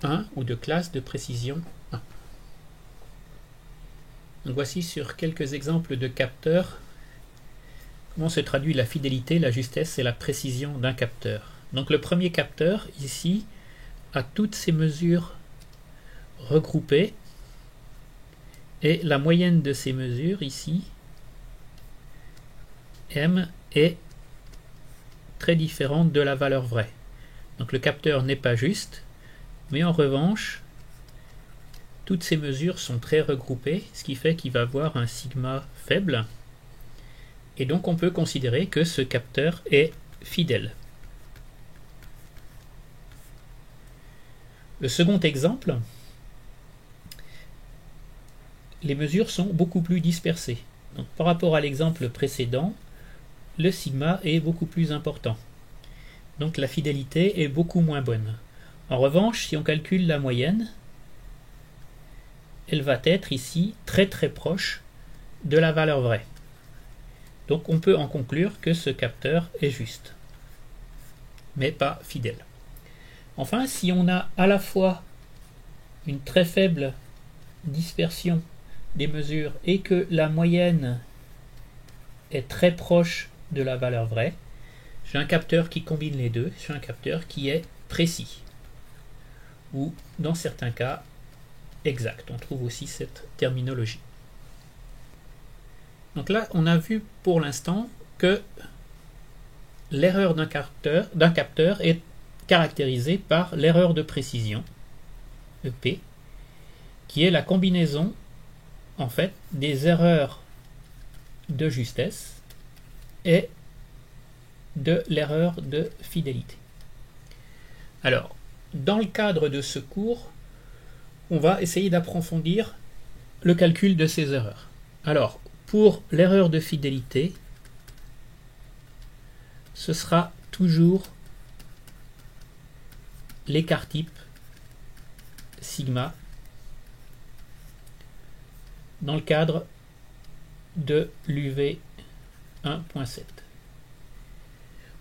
Speaker 1: 1 ou de classe de précision 1. Donc voici sur quelques exemples de capteurs comment se traduit la fidélité, la justesse et la précision d'un capteur. Donc le premier capteur ici a toutes ces mesures regroupées et la moyenne de ces mesures ici, M, est très différente de la valeur vraie. Donc le capteur n'est pas juste, mais en revanche, toutes ces mesures sont très regroupées, ce qui fait qu'il va avoir un sigma faible. Et donc on peut considérer que ce capteur est fidèle. Le second exemple, les mesures sont beaucoup plus dispersées. Donc, par rapport à l'exemple précédent, le sigma est beaucoup plus important. Donc la fidélité est beaucoup moins bonne. En revanche, si on calcule la moyenne, elle va être ici très très proche de la valeur vraie. Donc on peut en conclure que ce capteur est juste, mais pas fidèle. Enfin, si on a à la fois une très faible dispersion des mesures et que la moyenne est très proche de la valeur vraie, j'ai un capteur qui combine les deux, j'ai un capteur qui est précis, ou dans certains cas exact. On trouve aussi cette terminologie. Donc là, on a vu pour l'instant que l'erreur d'un capteur est caractérisée par l'erreur de précision, EP, qui est la combinaison en fait des erreurs de justesse et de l'erreur de fidélité. Alors, dans le cadre de ce cours, on va essayer d'approfondir le calcul de ces erreurs. Alors, pour l'erreur de fidélité, ce sera toujours l'écart type sigma dans le cadre de l'UV 1.7.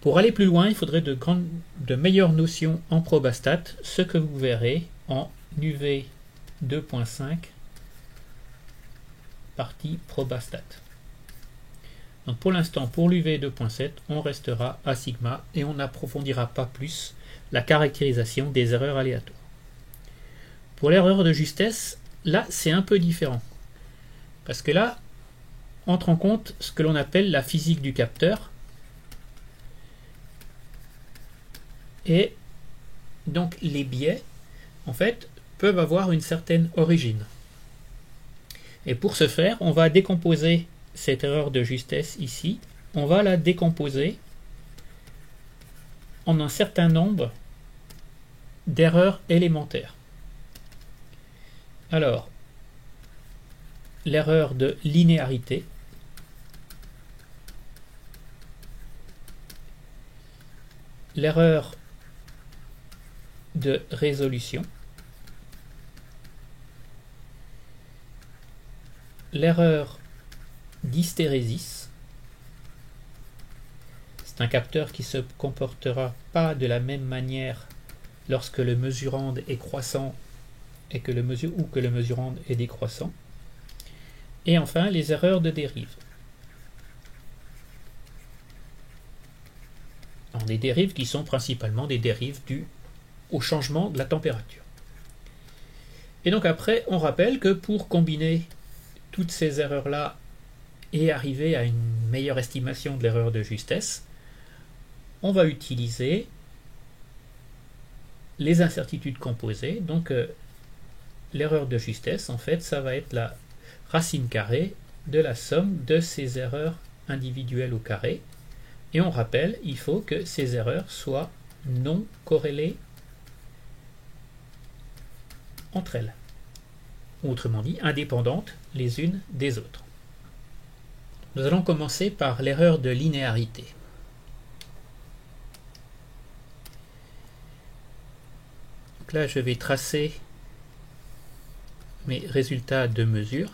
Speaker 1: Pour aller plus loin, il faudrait de meilleures notions en probastat, ce que vous verrez en UV 2.5 partie probastat. Donc pour l'instant, pour l'UV 2.7, on restera à sigma et on n'approfondira pas plus la caractérisation des erreurs aléatoires. Pour l'erreur de justesse, là c'est un peu différent. Parce que là, entre en compte ce que l'on appelle la physique du capteur. Et donc les biais, en fait, peuvent avoir une certaine origine. Et pour ce faire, on va décomposer cette erreur de justesse ici. On va la décomposer en un certain nombre d'erreurs élémentaires. Alors, l'erreur de linéarité, l'erreur de résolution, l'erreur d'hystérésis. C'est un capteur qui se comportera pas de la même manière lorsque le mesurand est croissant et que le mesurand est décroissant. Et enfin, les erreurs de dérive. Alors, des dérives qui sont principalement des dérives dues au changement de la température. Et donc après, on rappelle que pour combiner toutes ces erreurs-là et arriver à une meilleure estimation de l'erreur de justesse, on va utiliser les incertitudes composées. Donc l'erreur de justesse, en fait, ça va être la racine carrée de la somme de ces erreurs individuelles au carré. Et on rappelle, il faut que ces erreurs soient non corrélées entre elles. Autrement dit, indépendantes les unes des autres. Nous allons commencer par l'erreur de linéarité. Donc là, je vais tracer mes résultats de mesure.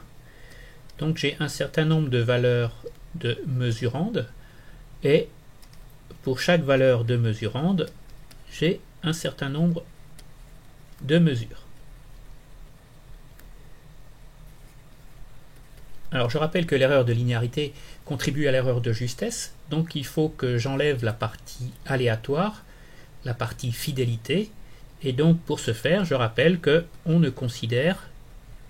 Speaker 1: Donc j'ai un certain nombre de valeurs de mesurande, et pour chaque valeur de mesurande, j'ai un certain nombre de mesures. Alors je rappelle que l'erreur de linéarité contribue à l'erreur de justesse, donc il faut que j'enlève la partie aléatoire, la partie fidélité, et donc pour ce faire, je rappelle qu'on ne considère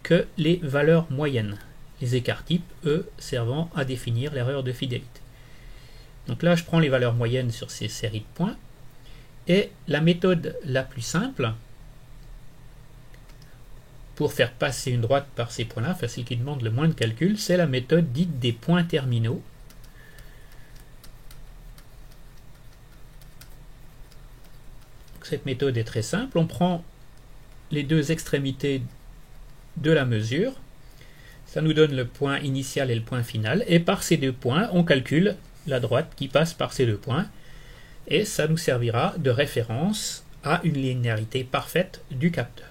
Speaker 1: que les valeurs moyennes, les écarts types, eux, servant à définir l'erreur de fidélité. Donc là, je prends les valeurs moyennes sur ces séries de points, et la méthode la plus simple, pour faire passer une droite par ces points-là, celle qui demande le moins de calcul, c'est la méthode dite des points terminaux. Cette méthode est très simple. On prend les deux extrémités de la mesure, ça nous donne le point initial et le point final, et par ces deux points, on calcule la droite qui passe par ces deux points, et ça nous servira de référence à une linéarité parfaite du capteur.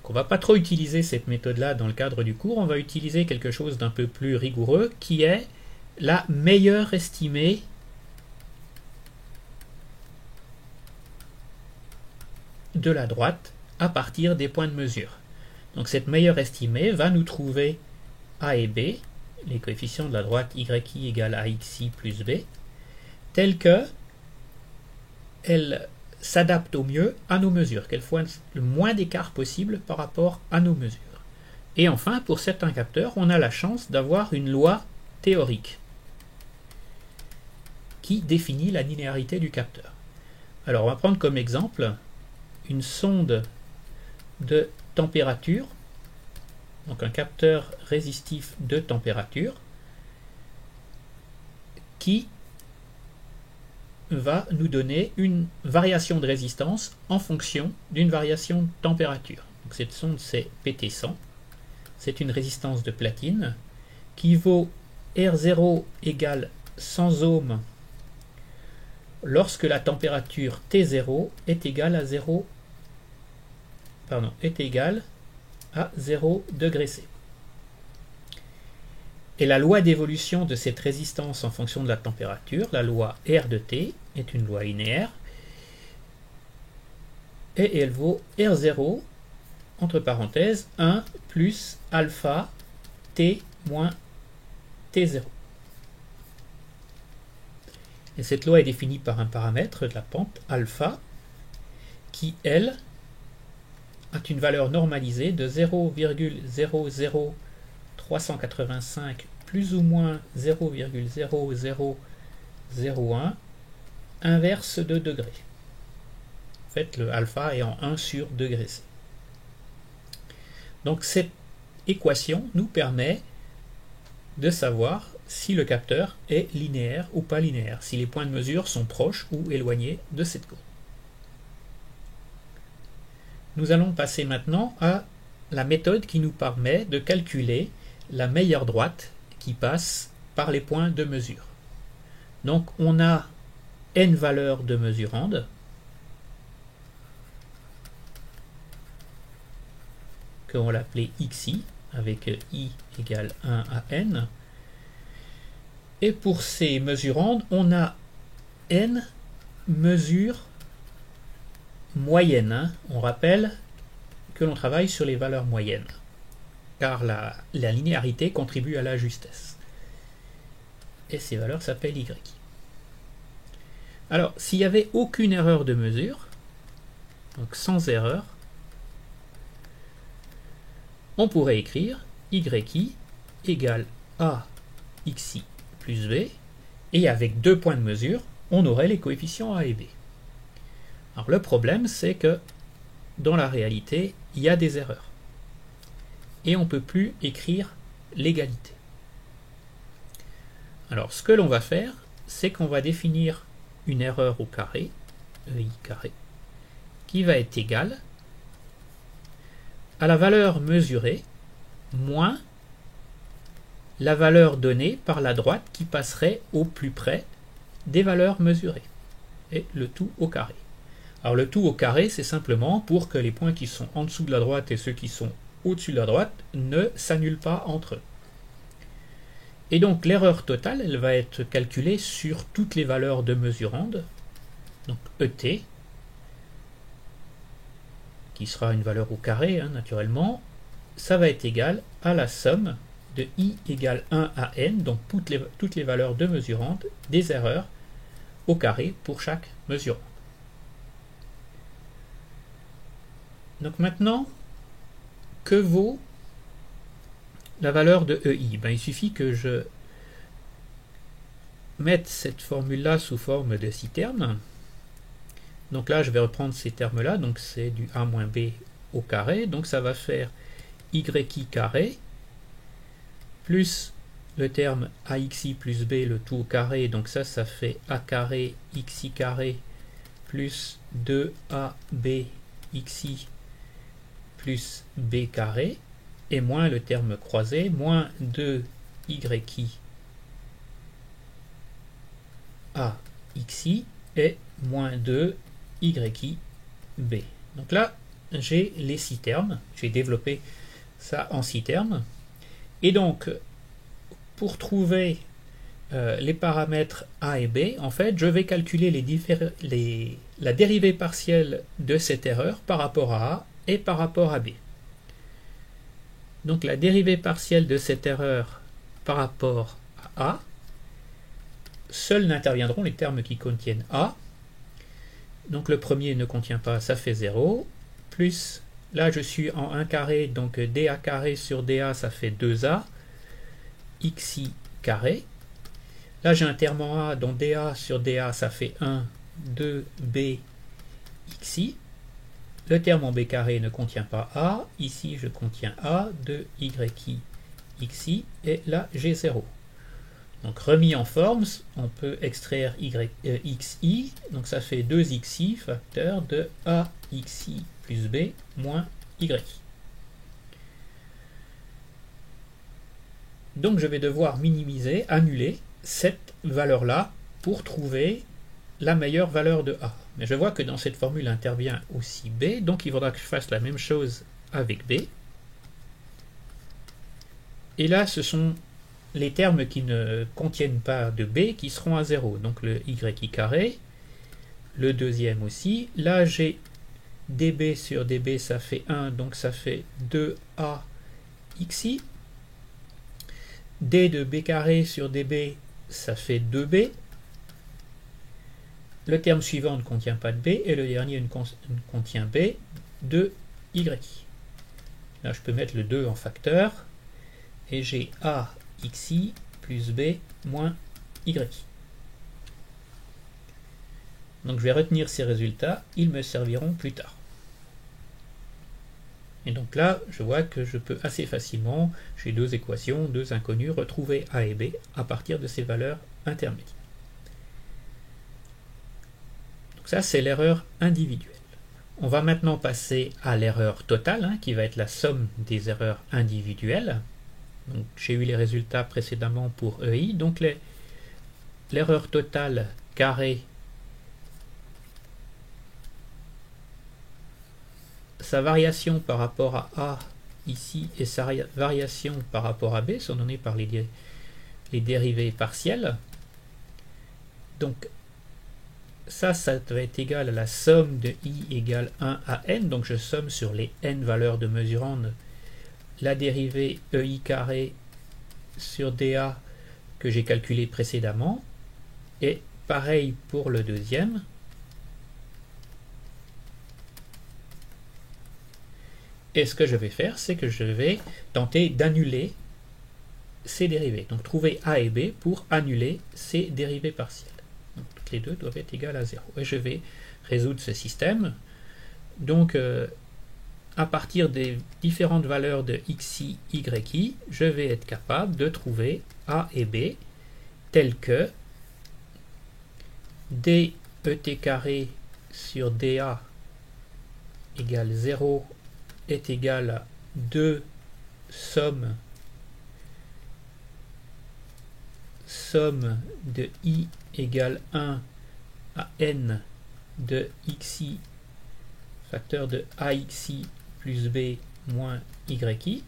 Speaker 1: On ne va pas trop utiliser cette méthode-là dans le cadre du cours, on va utiliser quelque chose d'un peu plus rigoureux qui est la meilleure estimée de la droite à partir des points de mesure. Donc cette meilleure estimée va nous trouver A et B, les coefficients de la droite yi égale à xi plus b, tels que elles s'adapte au mieux à nos mesures, qu'elle fasse le moins d'écart possible par rapport à nos mesures. Et enfin, pour certains capteurs, on a la chance d'avoir une loi théorique qui définit la linéarité du capteur. Alors on va prendre comme exemple une sonde de température, donc un capteur résistif de température, qui va nous donner une variation de résistance en fonction d'une variation de température. Donc cette sonde, c'est PT100. C'est une résistance de platine qui vaut R0 égale 100 ohms lorsque la température T0 est égale à 0 degré C. Et la loi d'évolution de cette résistance en fonction de la température, la loi R de T, est une loi linéaire, et elle vaut R0, entre parenthèses, 1 plus alpha T moins T0. Et cette loi est définie par un paramètre de la pente, alpha, qui, elle, a une valeur normalisée de 0,00385 plus ou moins 0,0001 inverse de degré. En fait, le alpha est en 1 sur degré C. Donc cette équation nous permet de savoir si le capteur est linéaire ou pas linéaire, si les points de mesure sont proches ou éloignés de cette courbe. Nous allons passer maintenant à la méthode qui nous permet de calculer la meilleure droite qui passe par les points de mesure. Donc on a n valeurs de mesurandes qu'on va l'appeler xi, avec i égale 1 à n. Et pour ces mesurandes, on a n mesures moyennes. Hein. On rappelle que l'on travaille sur les valeurs moyennes, car la linéarité contribue à la justesse. Et ces valeurs s'appellent y. Alors, s'il n'y avait aucune erreur de mesure, donc sans erreur, on pourrait écrire yi égale a xi plus b, et avec 2 points de mesure, on aurait les coefficients a et b. Alors le problème, c'est que dans la réalité, il y a des erreurs. Et on ne peut plus écrire l'égalité. Alors ce que l'on va faire, c'est qu'on va définir une erreur au carré, ei carré, qui va être égale à la valeur mesurée moins la valeur donnée par la droite qui passerait au plus près des valeurs mesurées. Et le tout au carré. Alors le tout au carré, c'est simplement pour que les points qui sont en dessous de la droite et ceux qui sont au-dessus de la droite ne s'annulent pas entre eux. Et donc l'erreur totale, elle va être calculée sur toutes les valeurs de mesurandes, donc ET, qui sera une valeur au carré, hein, naturellement, ça va être égal à la somme de i égale 1 à n, donc toutes les valeurs de mesurandes des erreurs au carré pour chaque mesurande. Donc maintenant, que vaut la valeur de ei? Il suffit que je mette cette formule-là sous forme de 6 termes. Donc là, je vais reprendre ces termes-là, donc c'est du a moins b au carré, donc ça va faire yi carré, plus le terme axi plus b, le tout au carré, donc ça fait a carré xi carré, plus 2ab xi plus b carré, et moins le terme croisé, moins 2yi a xi, et moins 2yi b. Donc là, j'ai les 6 termes, j'ai développé ça en 6 termes, et donc pour trouver les paramètres a et b, en fait, je vais calculer la dérivée partielle de cette erreur par rapport à a et par rapport à b. Donc la dérivée partielle de cette erreur par rapport à a, seuls n'interviendront les termes qui contiennent a. Donc le premier ne contient pas, ça fait 0, plus, là je suis en 1 carré, donc dA carré sur dA, ça fait 2a, xi carré. Là j'ai un terme en a, donc dA sur dA, ça fait 1, 2b xi. Le terme en b carré ne contient pas a, ici je contiens a, 2yi xi, et là j'ai 0. Donc remis en forme, on peut extraire xi, donc ça fait 2xi facteur de axi plus b moins y. Donc je vais devoir minimiser, annuler cette valeur-là pour trouver la meilleure valeur de a. Mais je vois que dans cette formule intervient aussi b, donc il faudra que je fasse la même chose avec b. Et là, ce sont les termes qui ne contiennent pas de b qui seront à 0. Donc le yi carré, le deuxième aussi. Là, j'ai db sur db, ça fait 1, donc ça fait 2a xi. d de b carré sur db, ça fait 2b. Le terme suivant ne contient pas de b, et le dernier ne contient b, de y. Là, je peux mettre le 2 en facteur, et j'ai a xi plus b moins y. Donc je vais retenir ces résultats, ils me serviront plus tard. Et donc là, je vois que je peux assez facilement, j'ai deux équations, deux inconnues, retrouver a et b à partir de ces valeurs intermédiaires. Donc ça, c'est l'erreur individuelle. On va maintenant passer à l'erreur totale, hein, qui va être la somme des erreurs individuelles. Donc j'ai eu les résultats précédemment pour ei. Donc l'erreur totale carré sa variation par rapport à A ici et sa variation par rapport à B sont données par les dérivées partielles. Donc ça va être égal à la somme de I égale 1 à n, donc je somme sur les n valeurs de mesurande la dérivée EI carré sur dA que j'ai calculé précédemment, et pareil pour le deuxième. Et ce que je vais faire, c'est que je vais tenter d'annuler ces dérivées. Donc trouver A et B pour annuler ces dérivées partielles. Donc toutes les deux doivent être égales à 0. Et je vais résoudre ce système. Donc à partir des différentes valeurs de xi, yi, je vais être capable de trouver A et B tels que dEt carré sur dA égale 0 est égal à 2 somme de I égale 1 à n de xi facteur de axi plus b moins yi,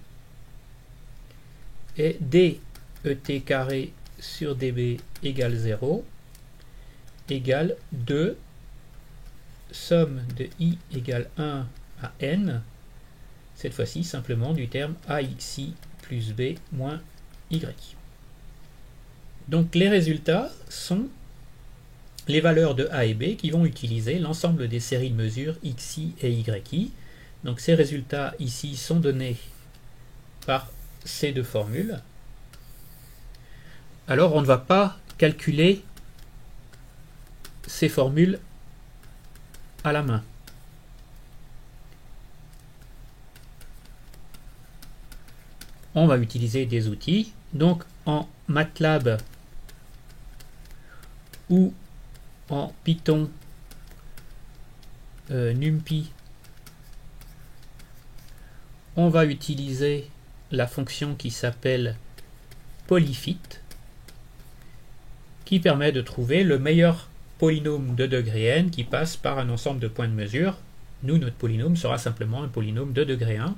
Speaker 1: et dEt carré sur dB égale 0 égale 2 somme de I égale 1 à n, cette fois-ci simplement du terme axi plus b moins y. Donc les résultats sont les valeurs de A et B qui vont utiliser l'ensemble des séries de mesures xi et yi. Donc ces résultats ici sont donnés par ces deux formules. Alors on ne va pas calculer ces formules à la main. On va utiliser des outils. Donc en MATLAB ou en Python, NumPy, on va utiliser la fonction qui s'appelle polyfit, qui permet de trouver le meilleur polynôme de degré n qui passe par un ensemble de points de mesure. Nous, notre polynôme sera simplement un polynôme de degré 1.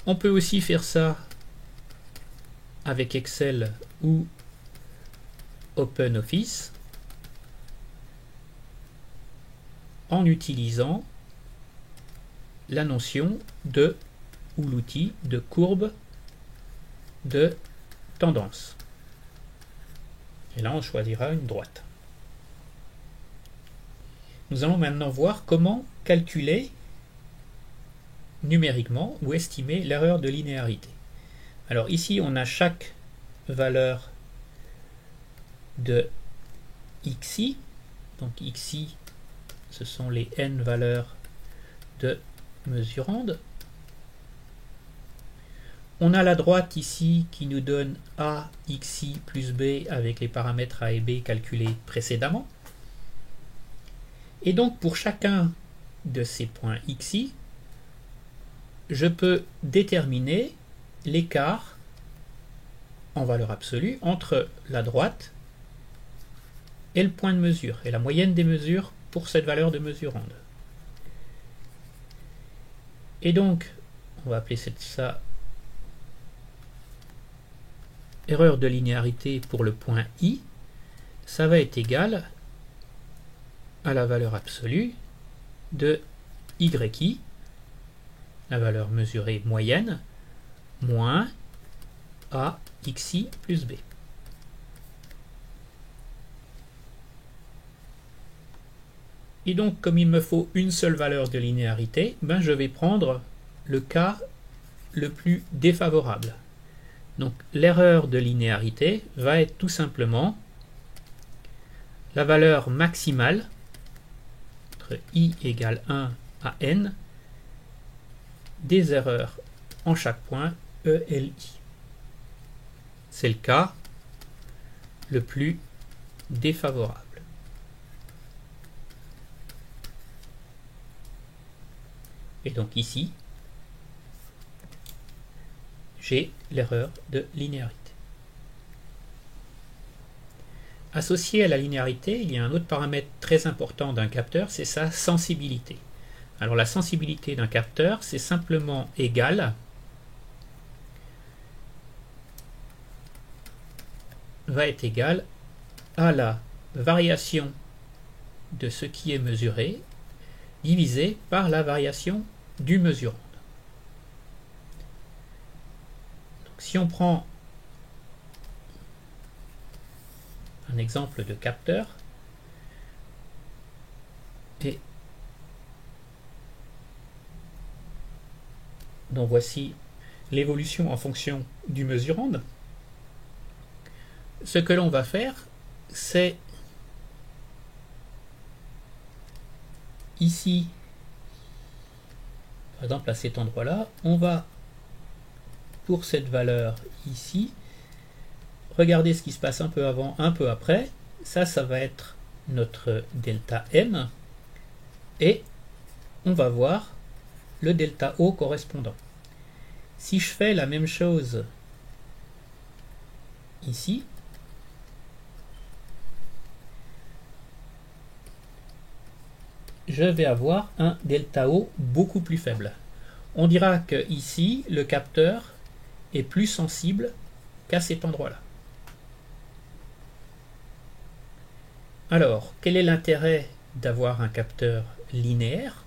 Speaker 1: On peut aussi faire ça avec Excel ou OpenOffice en utilisant la notion de, ou l'outil de courbe de tendance. Et là, on choisira une droite. Nous allons maintenant voir comment calculer numériquement ou estimer l'erreur de linéarité. Alors ici, on a chaque valeur de xi. Donc xi, ce sont les n valeurs de mesurande. On a la droite ici qui nous donne A, xi plus b avec les paramètres A et b calculés précédemment. Et donc pour chacun de ces points xi, je peux déterminer l'écart en valeur absolue entre la droite et le point de mesure, et la moyenne des mesures pour cette valeur de mesurande. Et donc, on va appeler ça erreur de linéarité pour le point I, ça va être égal à la valeur absolue de yi, la valeur mesurée moyenne, moins A xi plus b. Et donc, comme il me faut une seule valeur de linéarité, je vais prendre le cas le plus défavorable. Donc, l'erreur de linéarité va être tout simplement la valeur maximale entre i égale 1 à n des erreurs en chaque point ELI. C'est le cas le plus défavorable. Et donc ici, j'ai l'erreur de linéarité. Associé à la linéarité, il y a un autre paramètre très important d'un capteur, c'est sa sensibilité. Alors la sensibilité d'un capteur, c'est simplement égal va être égal à la variation de ce qui est mesuré divisé par la variation du mesurand. Donc, si on prend un exemple de capteur, et donc voici l'évolution en fonction du mesurand, ce que l'on va faire, c'est ici, par exemple à cet endroit-là, on va, pour cette valeur ici, regarder ce qui se passe un peu avant, un peu après. Ça va être notre delta M, et on va voir le delta O correspondant. Si je fais la même chose ici, je vais avoir un delta O beaucoup plus faible. On dira que ici, le capteur est plus sensible qu'à cet endroit-là. Alors, quel est l'intérêt d'avoir un capteur linéaire?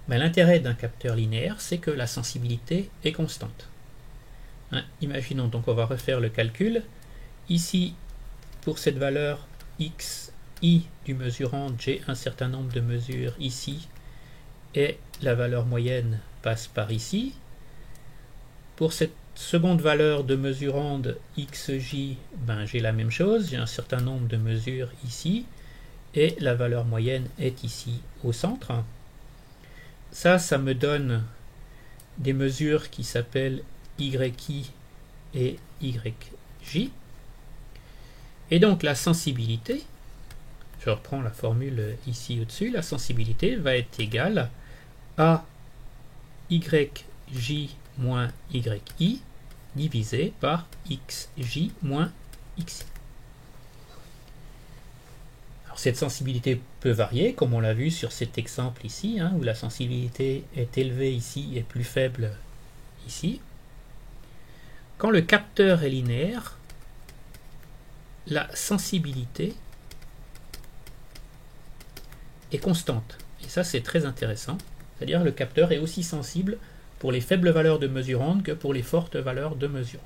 Speaker 1: L'intérêt d'un capteur linéaire, c'est que la sensibilité est constante. Imaginons donc, on va refaire le calcul. Ici, pour cette valeur xi du mesurand, j'ai un certain nombre de mesures ici, et la valeur moyenne passe par ici. Pour cette seconde valeur de mesurand xj, j'ai la même chose, j'ai un certain nombre de mesures ici, et la valeur moyenne est ici au centre. Ça me donne des mesures qui s'appellent yi et yj. Et donc la sensibilité, je reprends la formule ici au-dessus, la sensibilité va être égale à yj moins yi divisé par xj moins xi. Alors cette sensibilité peut varier, comme on l'a vu sur cet exemple ici, où la sensibilité est élevée ici et plus faible ici. Quand le capteur est linéaire, la sensibilité est constante. Et ça, c'est très intéressant. C'est-à-dire que le capteur est aussi sensible pour les faibles valeurs de mesurand que pour les fortes valeurs de mesurand.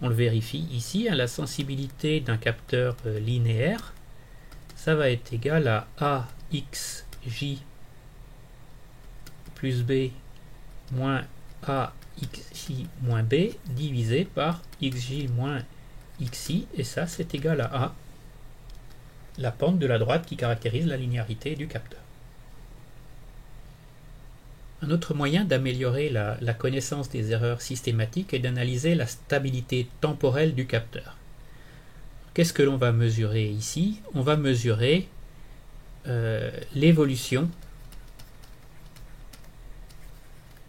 Speaker 1: On le vérifie ici, la sensibilité d'un capteur linéaire, ça va être égal à AXJ plus B moins AXJ moins B divisé par XJ moins XI, et ça c'est égal à A, la pente de la droite qui caractérise la linéarité du capteur. Un autre moyen d'améliorer la connaissance des erreurs systématiques est d'analyser la stabilité temporelle du capteur. Qu'est-ce que l'on va mesurer ici? On va mesurer l'évolution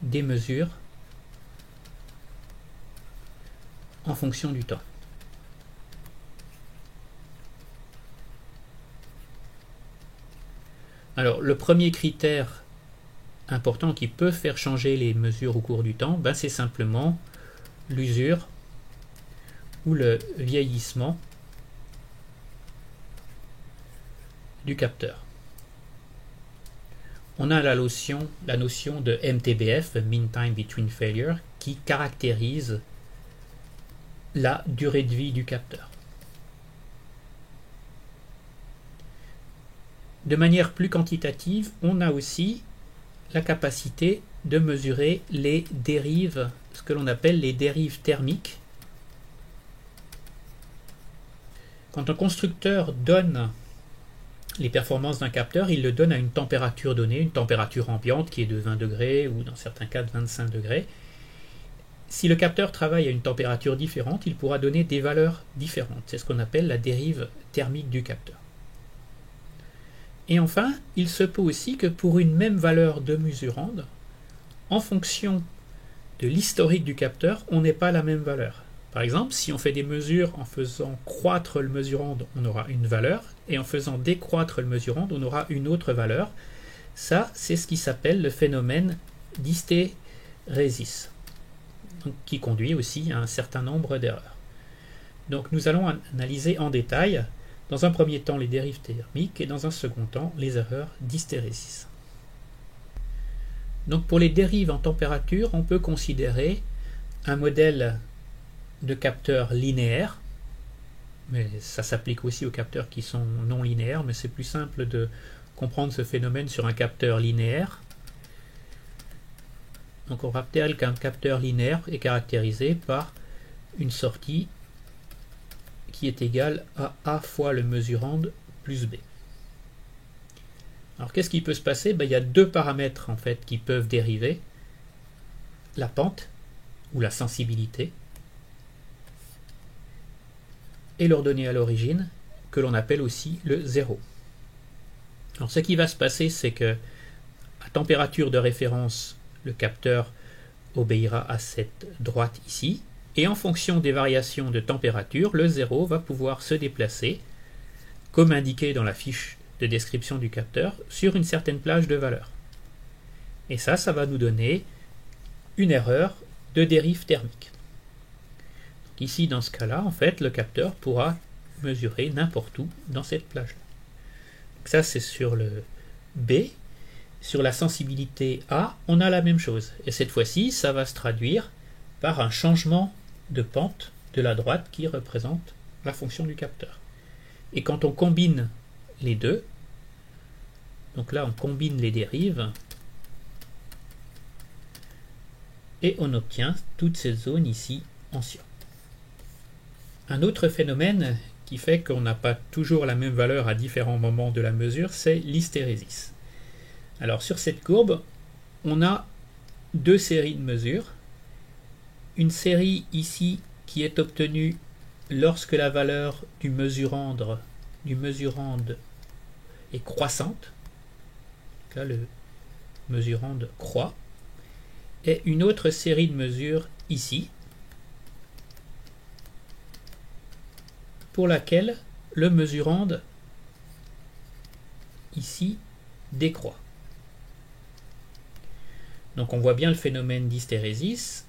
Speaker 1: des mesures en fonction du temps. Alors, le premier critère important qui peut faire changer les mesures au cours du temps, c'est simplement l'usure ou le vieillissement du capteur. On a la notion de MTBF, Mean Time Between Failure, qui caractérise la durée de vie du capteur. De manière plus quantitative, on a aussi la capacité de mesurer les dérives, ce que l'on appelle les dérives thermiques. Quand un constructeur donne les performances d'un capteur, il le donne à une température donnée, une température ambiante qui est de 20 degrés ou dans certains cas de 25 degrés. Si le capteur travaille à une température différente, il pourra donner des valeurs différentes. C'est ce qu'on appelle la dérive thermique du capteur. Et enfin, il se peut aussi que pour une même valeur de mesurand, en fonction de l'historique du capteur, on n'ait pas la même valeur. Par exemple, si on fait des mesures en faisant croître le mesurand, on aura une valeur et en faisant décroître le mesurand, on aura une autre valeur. Ça, c'est ce qui s'appelle le phénomène d'hystérésis, qui conduit aussi à un certain nombre d'erreurs. Donc nous allons analyser en détail, dans un premier temps les dérives thermiques et dans un second temps les erreurs d'hystérésis. Donc pour les dérives en température, on peut considérer un modèle de capteurs linéaires, mais ça s'applique aussi aux capteurs qui sont non linéaires, mais c'est plus simple de comprendre ce phénomène sur un capteur linéaire. Donc on rappelle qu'un capteur linéaire est caractérisé par une sortie qui est égale à A fois le mesurand plus B. Alors qu'est-ce qui peut se passer? Il y a deux paramètres en fait qui peuvent dériver: la pente ou la sensibilité et l'ordonnée à l'origine, que l'on appelle aussi le zéro. Alors ce qui va se passer, c'est que à température de référence, le capteur obéira à cette droite ici, et en fonction des variations de température, le zéro va pouvoir se déplacer, comme indiqué dans la fiche de description du capteur, sur une certaine plage de valeur. Et ça va nous donner une erreur de dérive thermique. Donc ici, dans ce cas-là, en fait, le capteur pourra mesurer n'importe où dans cette plage-là. Ça, c'est sur le B. Sur la sensibilité A, on a la même chose. Et cette fois-ci, ça va se traduire par un changement de pente de la droite qui représente la fonction du capteur. Et quand on combine les deux, donc là on combine les dérives, et on obtient toute cette zone ici en cyan. Un autre phénomène qui fait qu'on n'a pas toujours la même valeur à différents moments de la mesure, c'est l'hystérésis. Alors sur cette courbe, on a deux séries de mesures. Une série ici qui est obtenue lorsque la valeur du mesurand est croissante. Là, le mesurand croît. Et une autre série de mesures ici, pour laquelle le mesurand ici décroît. Donc on voit bien le phénomène d'hystérésis.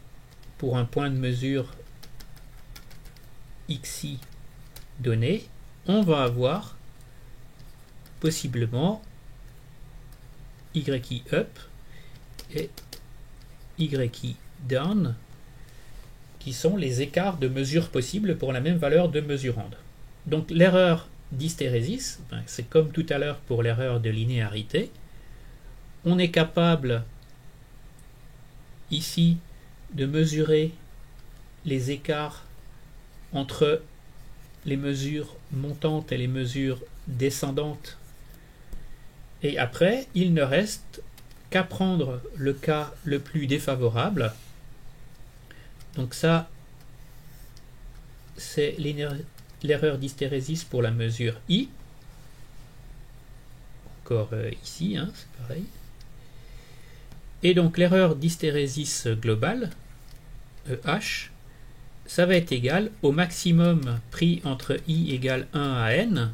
Speaker 1: Pour un point de mesure xi donné, on va avoir possiblement yi up et yi down, qui sont les écarts de mesure possibles pour la même valeur de mesurand. Donc l'erreur d'hystérésis, c'est comme tout à l'heure pour l'erreur de linéarité. On est capable ici de mesurer les écarts entre les mesures montantes et les mesures descendantes. Et après, il ne reste qu'à prendre le cas le plus défavorable. Donc ça, c'est l'erreur d'hystérésis pour la mesure I. Encore ici, c'est pareil. Et donc l'erreur d'hystérésis globale, EH, ça va être égal au maximum pris entre I égale 1 à N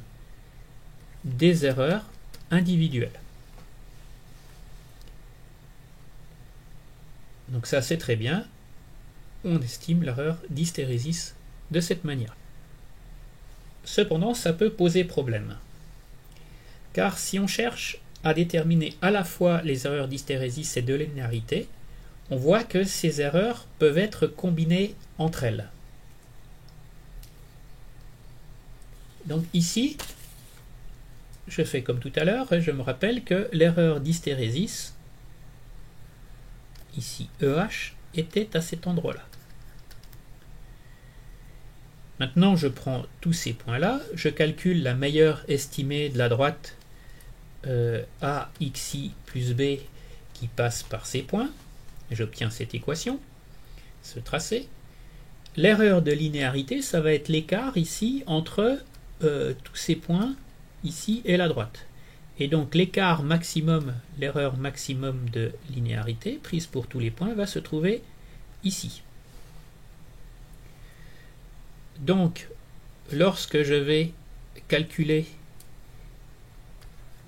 Speaker 1: des erreurs individuelles. Donc ça c'est très bien, on estime l'erreur d'hystérésis de cette manière. Cependant, ça peut poser problème, car si on cherche à déterminer à la fois les erreurs d'hystérésis et de linéarité, on voit que ces erreurs peuvent être combinées entre elles. Donc ici, je fais comme tout à l'heure et je me rappelle que l'erreur d'hystérésis, ici EH, était à cet endroit-là. Maintenant, je prends tous ces points-là, je calcule la meilleure estimée de la droite AXI plus B qui passe par ces points, et j'obtiens cette équation, ce tracé. L'erreur de linéarité, ça va être l'écart ici entre tous ces points ici et la droite. Et donc l'écart maximum, l'erreur maximum de linéarité prise pour tous les points va se trouver ici. Donc lorsque je vais calculer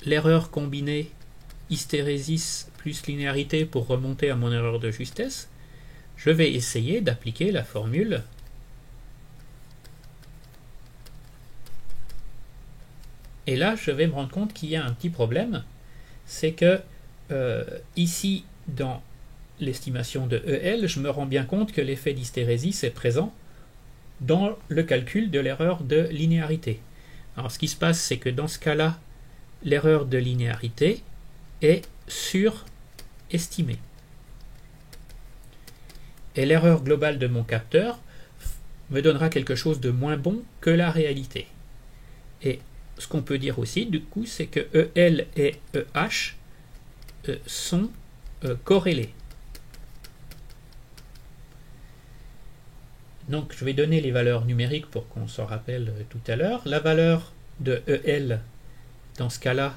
Speaker 1: l'erreur combinée hystérésis plus linéarité pour remonter à mon erreur de justesse, je vais essayer d'appliquer la formule et là je vais me rendre compte qu'il y a un petit problème, c'est que ici dans l'estimation de EL, je me rends bien compte que l'effet d'hystérésis est présent dans le calcul de l'erreur de linéarité. Alors ce qui se passe, c'est que dans ce cas-là, l'erreur de linéarité est surestimée. Et l'erreur globale de mon capteur me donnera quelque chose de moins bon que la réalité. Et ce qu'on peut dire aussi, du coup, c'est que EL et EH sont corrélés. Donc je vais donner les valeurs numériques pour qu'on s'en rappelle tout à l'heure. La valeur de EL, dans ce cas-là,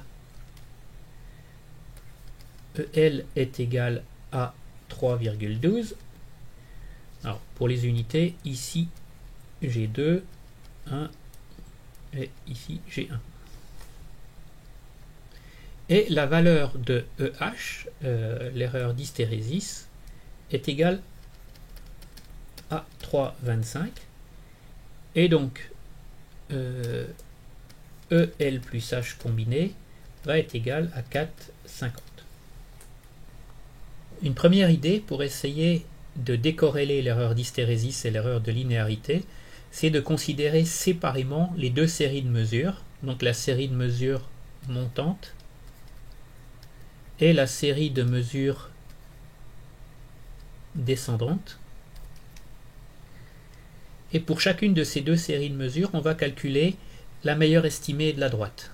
Speaker 1: EL est égal à 3,12. Alors pour les unités, ici j'ai 2, 1 et ici j'ai 1. Et la valeur de EH, l'erreur d'hystérésis, est égale à 3,25. Et donc EL plus H combiné va être égal à 4,50. Une première idée pour essayer de décorréler l'erreur d'hystérésis et l'erreur de linéarité, c'est de considérer séparément les deux séries de mesures, donc la série de mesures montante et la série de mesures descendantes. Et pour chacune de ces deux séries de mesures, on va calculer la meilleure estimée de la droite.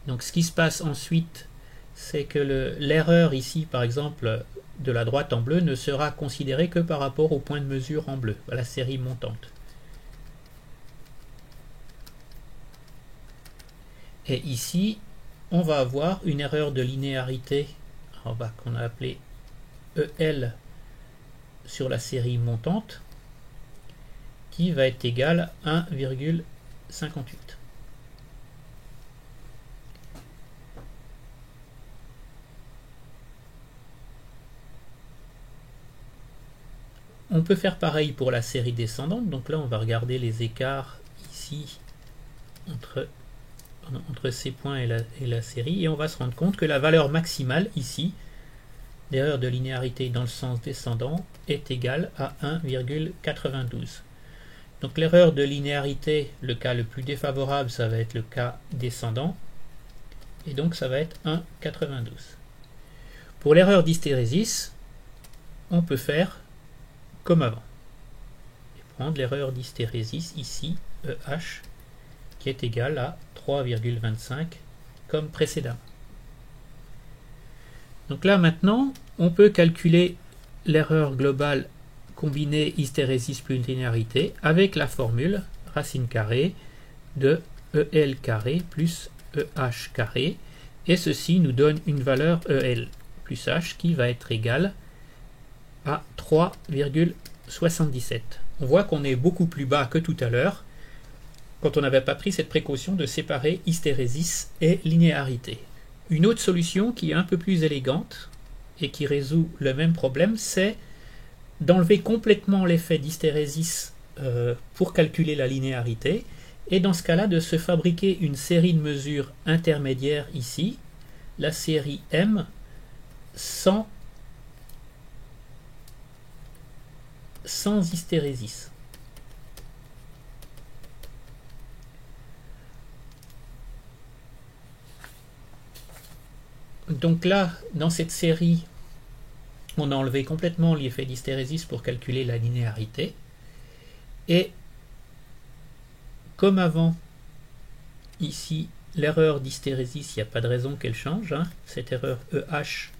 Speaker 1: Donc ce qui se passe ensuite, c'est que l'erreur ici, par exemple, de la droite en bleu ne sera considérée que par rapport au point de mesure en bleu, à la série montante. Et ici, on va avoir une erreur de linéarité qu'on a appelée EL sur la série montante qui va être égale à 1,58. On peut faire pareil pour la série descendante, donc là on va regarder les écarts ici entre ces points et la série, et on va se rendre compte que la valeur maximale ici, l'erreur de linéarité dans le sens descendant, est égale à 1,92. Donc l'erreur de linéarité, le cas le plus défavorable, ça va être le cas descendant, et donc ça va être 1,92. Pour l'erreur d'hystérésis, on peut faire comme avant. Et prendre l'erreur d'hystérésis ici, EH, qui est égale à 3,25 comme précédemment. Donc là maintenant, on peut calculer l'erreur globale combinée hystérésis plus linéarité avec la formule racine carrée de EL carré plus EH carré, et ceci nous donne une valeur EL plus H qui va être égale à 3,77. On voit qu'on est beaucoup plus bas que tout à l'heure quand on n'avait pas pris cette précaution de séparer hystérésis et linéarité. Une autre solution qui est un peu plus élégante et qui résout le même problème, c'est d'enlever complètement l'effet d'hystérésis pour calculer la linéarité, et dans ce cas-là de se fabriquer une série de mesures intermédiaires ici, la série M, sans hystérésis. Donc là, dans cette série, on a enlevé complètement l'effet d'hystérésis pour calculer la linéarité. Et comme avant, ici, l'erreur d'hystérésis, il n'y a pas de raison qu'elle change. Cette erreur EH,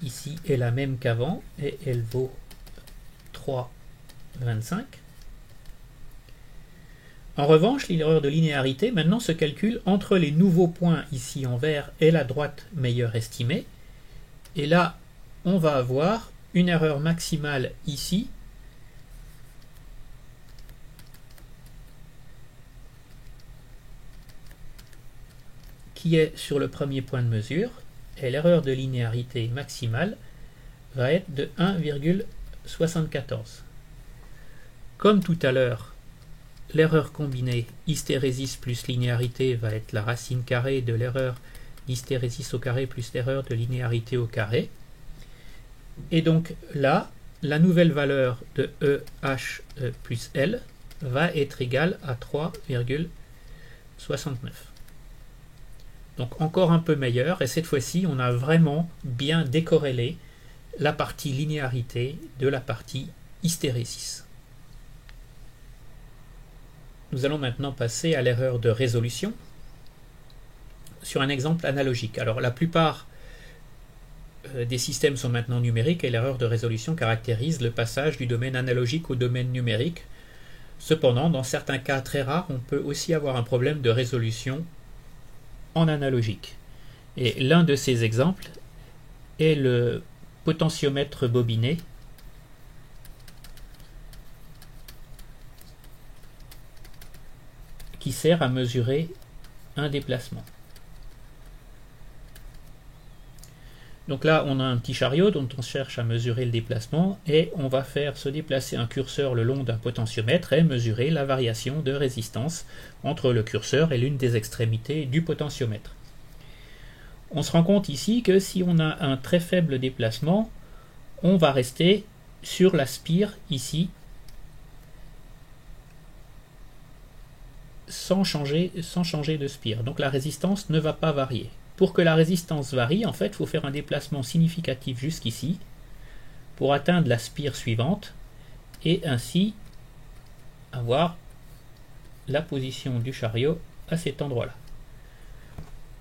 Speaker 1: ici, est la même qu'avant, et elle vaut 3,25. En revanche, l'erreur de linéarité maintenant se calcule entre les nouveaux points ici en vert et la droite meilleure estimée. Et là, on va avoir une erreur maximale ici qui est sur le premier point de mesure, et l'erreur de linéarité maximale va être de 1,74. Comme tout à l'heure, l'erreur combinée hystérésis plus linéarité va être la racine carrée de l'erreur d'hystérésis au carré plus l'erreur de linéarité au carré. Et donc là, la nouvelle valeur de EH plus L va être égale à 3,69. Donc encore un peu meilleur, et cette fois-ci on a vraiment bien décorrélé la partie linéarité de la partie hystérésis. Nous allons maintenant passer à l'erreur de résolution sur un exemple analogique. Alors la plupart des systèmes sont maintenant numériques et l'erreur de résolution caractérise le passage du domaine analogique au domaine numérique. Cependant, dans certains cas très rares, on peut aussi avoir un problème de résolution en analogique. Et l'un de ces exemples est le potentiomètre bobiné qui sert à mesurer un déplacement. Donc là, on a un petit chariot dont on cherche à mesurer le déplacement et on va faire se déplacer un curseur le long d'un potentiomètre et mesurer la variation de résistance entre le curseur et l'une des extrémités du potentiomètre. On se rend compte ici que si on a un très faible déplacement, on va rester sur la spire ici sans changer de spire. Donc la résistance ne va pas varier. Pour que la résistance varie, en fait, il faut faire un déplacement significatif jusqu'ici pour atteindre la spire suivante et ainsi avoir la position du chariot à cet endroit-là.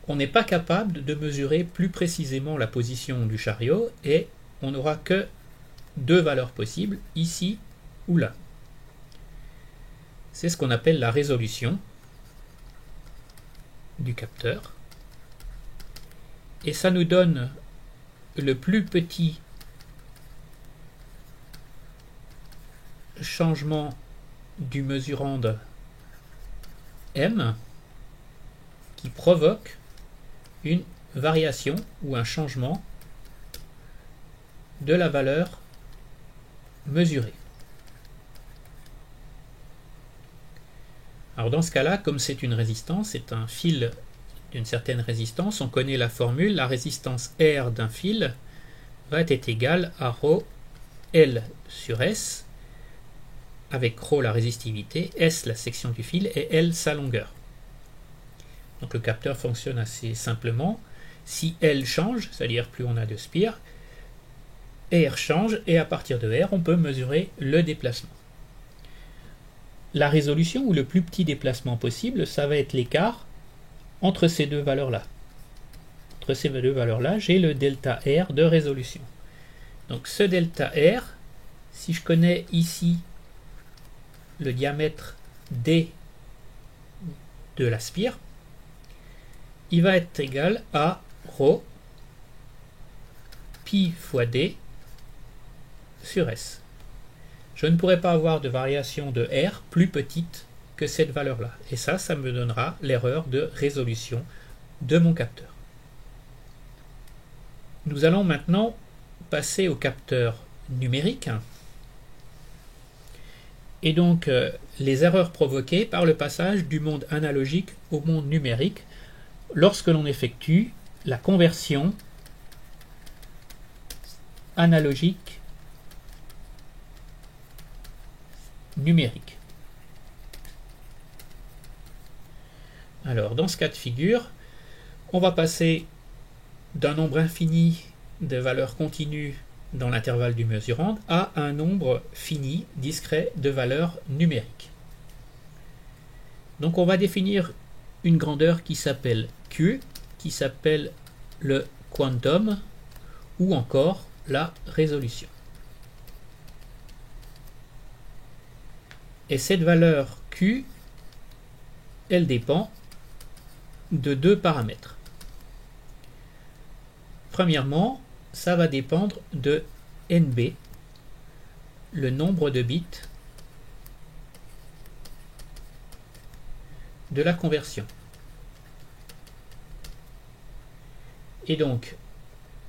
Speaker 1: On n'est pas capable de mesurer plus précisément la position du chariot et on n'aura que deux valeurs possibles, ici ou là. C'est ce qu'on appelle la résolution du capteur. Et ça nous donne le plus petit changement du mesurande M qui provoque une variation ou un changement de la valeur mesurée. Alors dans ce cas-là, comme c'est une résistance, c'est un fil d'une certaine résistance, on connaît la formule, la résistance R d'un fil va être égale à ρ L sur S, avec ρ la résistivité, S la section du fil et L sa longueur. Donc le capteur fonctionne assez simplement. Si L change, c'est-à-dire plus on a de spires, R change et à partir de R, on peut mesurer le déplacement. La résolution ou le plus petit déplacement possible, ça va être l'écart entre ces deux valeurs-là. Entre ces deux valeurs-là, j'ai le delta R de résolution. Donc ce delta R, si je connais ici le diamètre D de la spire, il va être égal à ρ pi fois D sur S. Je ne pourrai pas avoir de variation de R plus petite que cette valeur-là. Et ça me donnera l'erreur de résolution de mon capteur. Nous allons maintenant passer au capteur numérique. Et donc, les erreurs provoquées par le passage du monde analogique au monde numérique lorsque l'on effectue la conversion analogique numérique. Alors, dans ce cas de figure, on va passer d'un nombre infini de valeurs continues dans l'intervalle du mesurand à un nombre fini, discret, de valeurs numériques. Donc on va définir une grandeur qui s'appelle Q, qui s'appelle le quantum, ou encore la résolution. Et cette valeur Q, elle dépend de deux paramètres. Premièrement, ça va dépendre de NB, le nombre de bits de la conversion. Et donc,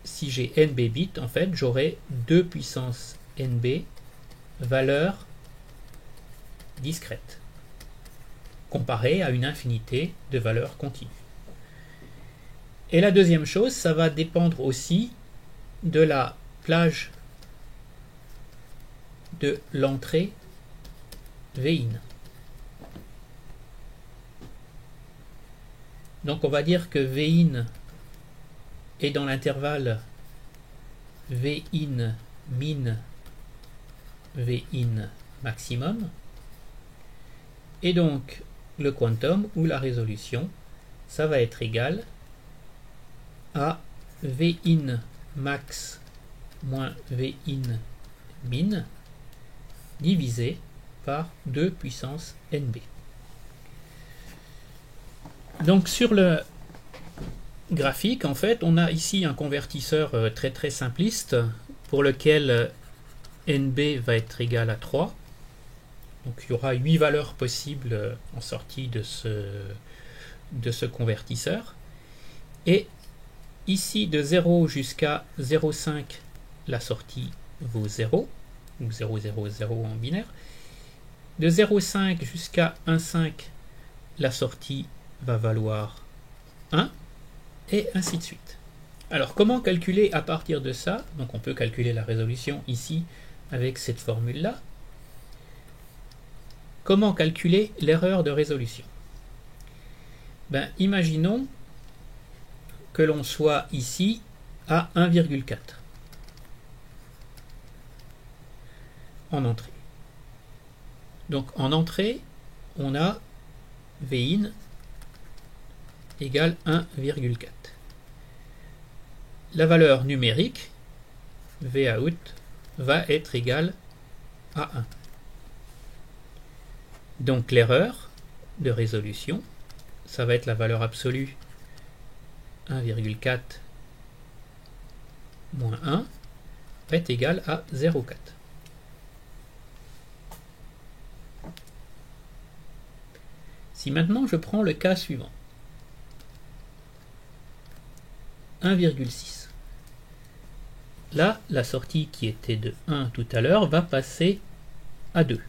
Speaker 1: si j'ai NB bits, en fait, j'aurai 2 puissance NB valeurs discrètes, comparées à une infinité de valeurs continues. Et la deuxième chose, ça va dépendre aussi de la plage de l'entrée Vin. Donc on va dire que Vin est dans l'intervalle Vin min Vin maximum, et donc le quantum ou la résolution, ça va être égal à Vin max moins Vin min divisé par 2 puissance NB. Donc sur le graphique, en fait, on a ici un convertisseur très simpliste pour lequel NB va être égal à 3. Donc il y aura 8 valeurs possibles en sortie de ce convertisseur. Et ici, de 0 jusqu'à 0,5, la sortie vaut 0, ou 0, 0, 0 en binaire. De 0,5 jusqu'à 1,5, la sortie va valoir 1, et ainsi de suite. Alors, comment calculer à partir de ça? Donc, on peut calculer la résolution ici avec cette formule-là. Comment calculer l'erreur de résolution? Imaginons que l'on soit ici à 1,4 en entrée. Donc en entrée, on a Vin égale 1,4. La valeur numérique, Vout, va être égale à 1. Donc l'erreur de résolution, ça va être la valeur absolue 1,4 moins 1 va être égal à 0,4. Si maintenant je prends le cas suivant, 1,6. Là, la sortie qui était de 1 tout à l'heure va passer à 2.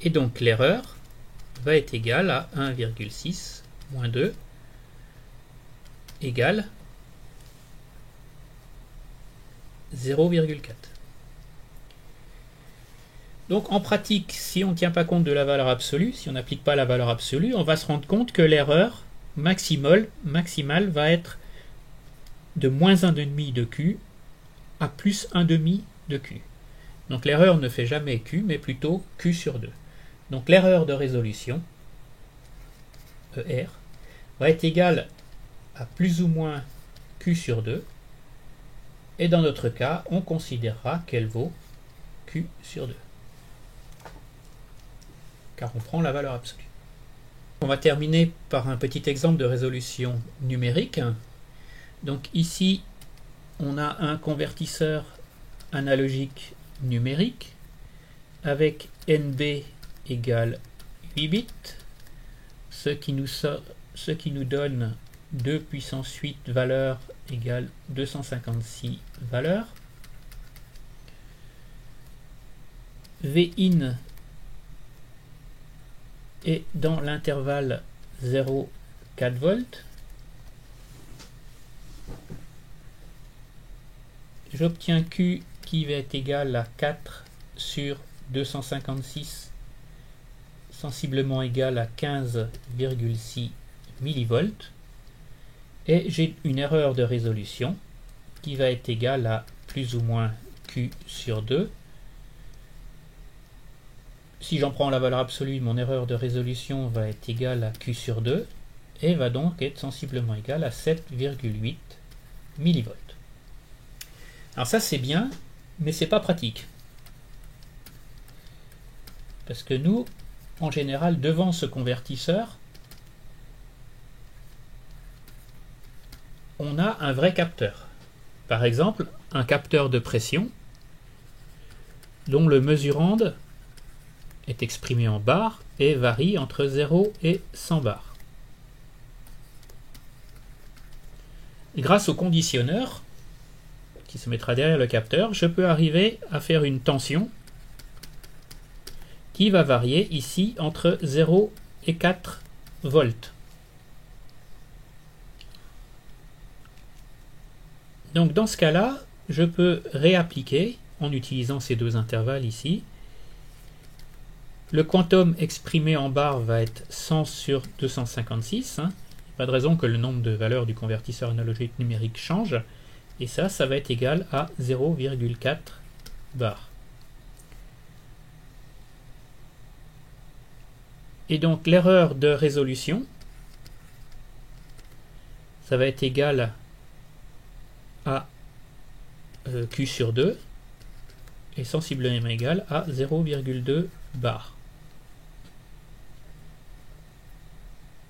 Speaker 1: Et donc l'erreur va être égale à 1,6 moins 2 égale 0,4. Donc en pratique, si on ne tient pas compte de la valeur absolue, si on n'applique pas la valeur absolue, on va se rendre compte que l'erreur maximale va être de moins 1,5 de Q à plus 1,5 de Q. Donc l'erreur ne fait jamais Q, mais plutôt Q sur 2. Donc l'erreur de résolution, ER, va être égale à plus ou moins Q sur 2. Et dans notre cas, on considérera qu'elle vaut Q sur 2. Car on prend la valeur absolue. On va terminer par un petit exemple de résolution numérique. Donc ici, on a un convertisseur analogique numérique avec NB égale 8 bits, ce qui nous donne 2 puissance 8 valeurs égale 256 valeurs. Vin est dans l'intervalle 0,4 volts. J'obtiens Q qui va être égal à 4 sur 256, sensiblement égal à 15,6 millivolts. Et j'ai une erreur de résolution qui va être égale à plus ou moins Q sur 2. Si j'en prends la valeur absolue, mon erreur de résolution va être égale à Q sur 2 et va donc être sensiblement égale à 7,8 millivolts. Alors ça c'est bien, mais c'est pas pratique. Parce que nous, en général, devant ce convertisseur, on a un vrai capteur. Par exemple, un capteur de pression dont le mesurande est exprimé en bars et varie entre 0 et 100 bars. Et grâce au conditionneur qui se mettra derrière le capteur, je peux arriver à faire une tension qui va varier ici entre 0 et 4 volts. Donc dans ce cas-là, je peux réappliquer, en utilisant ces deux intervalles ici, le quantum exprimé en barre va être 100 sur 256. Pas de raison que le nombre de valeurs du convertisseur analogique numérique change. Et ça va être égal à 0,4 bar. Et donc l'erreur de résolution, ça va être égal à Q sur 2 est sensiblement égal à 0,2 bar.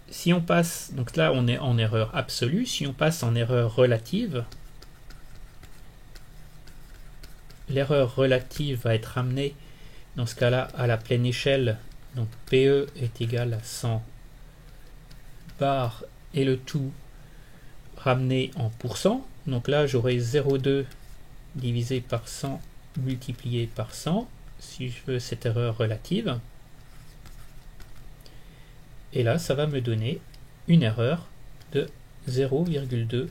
Speaker 1: Si on passe, donc là on est en erreur absolue, si on passe en erreur relative, l'erreur relative va être ramenée dans ce cas-là à la pleine échelle, donc PE est égal à 100 bar et le tout ramené en pourcent, donc là j'aurai 0,2 divisé par 100 multiplié par 100 si je veux cette erreur relative, et là ça va me donner une erreur de 0,2%.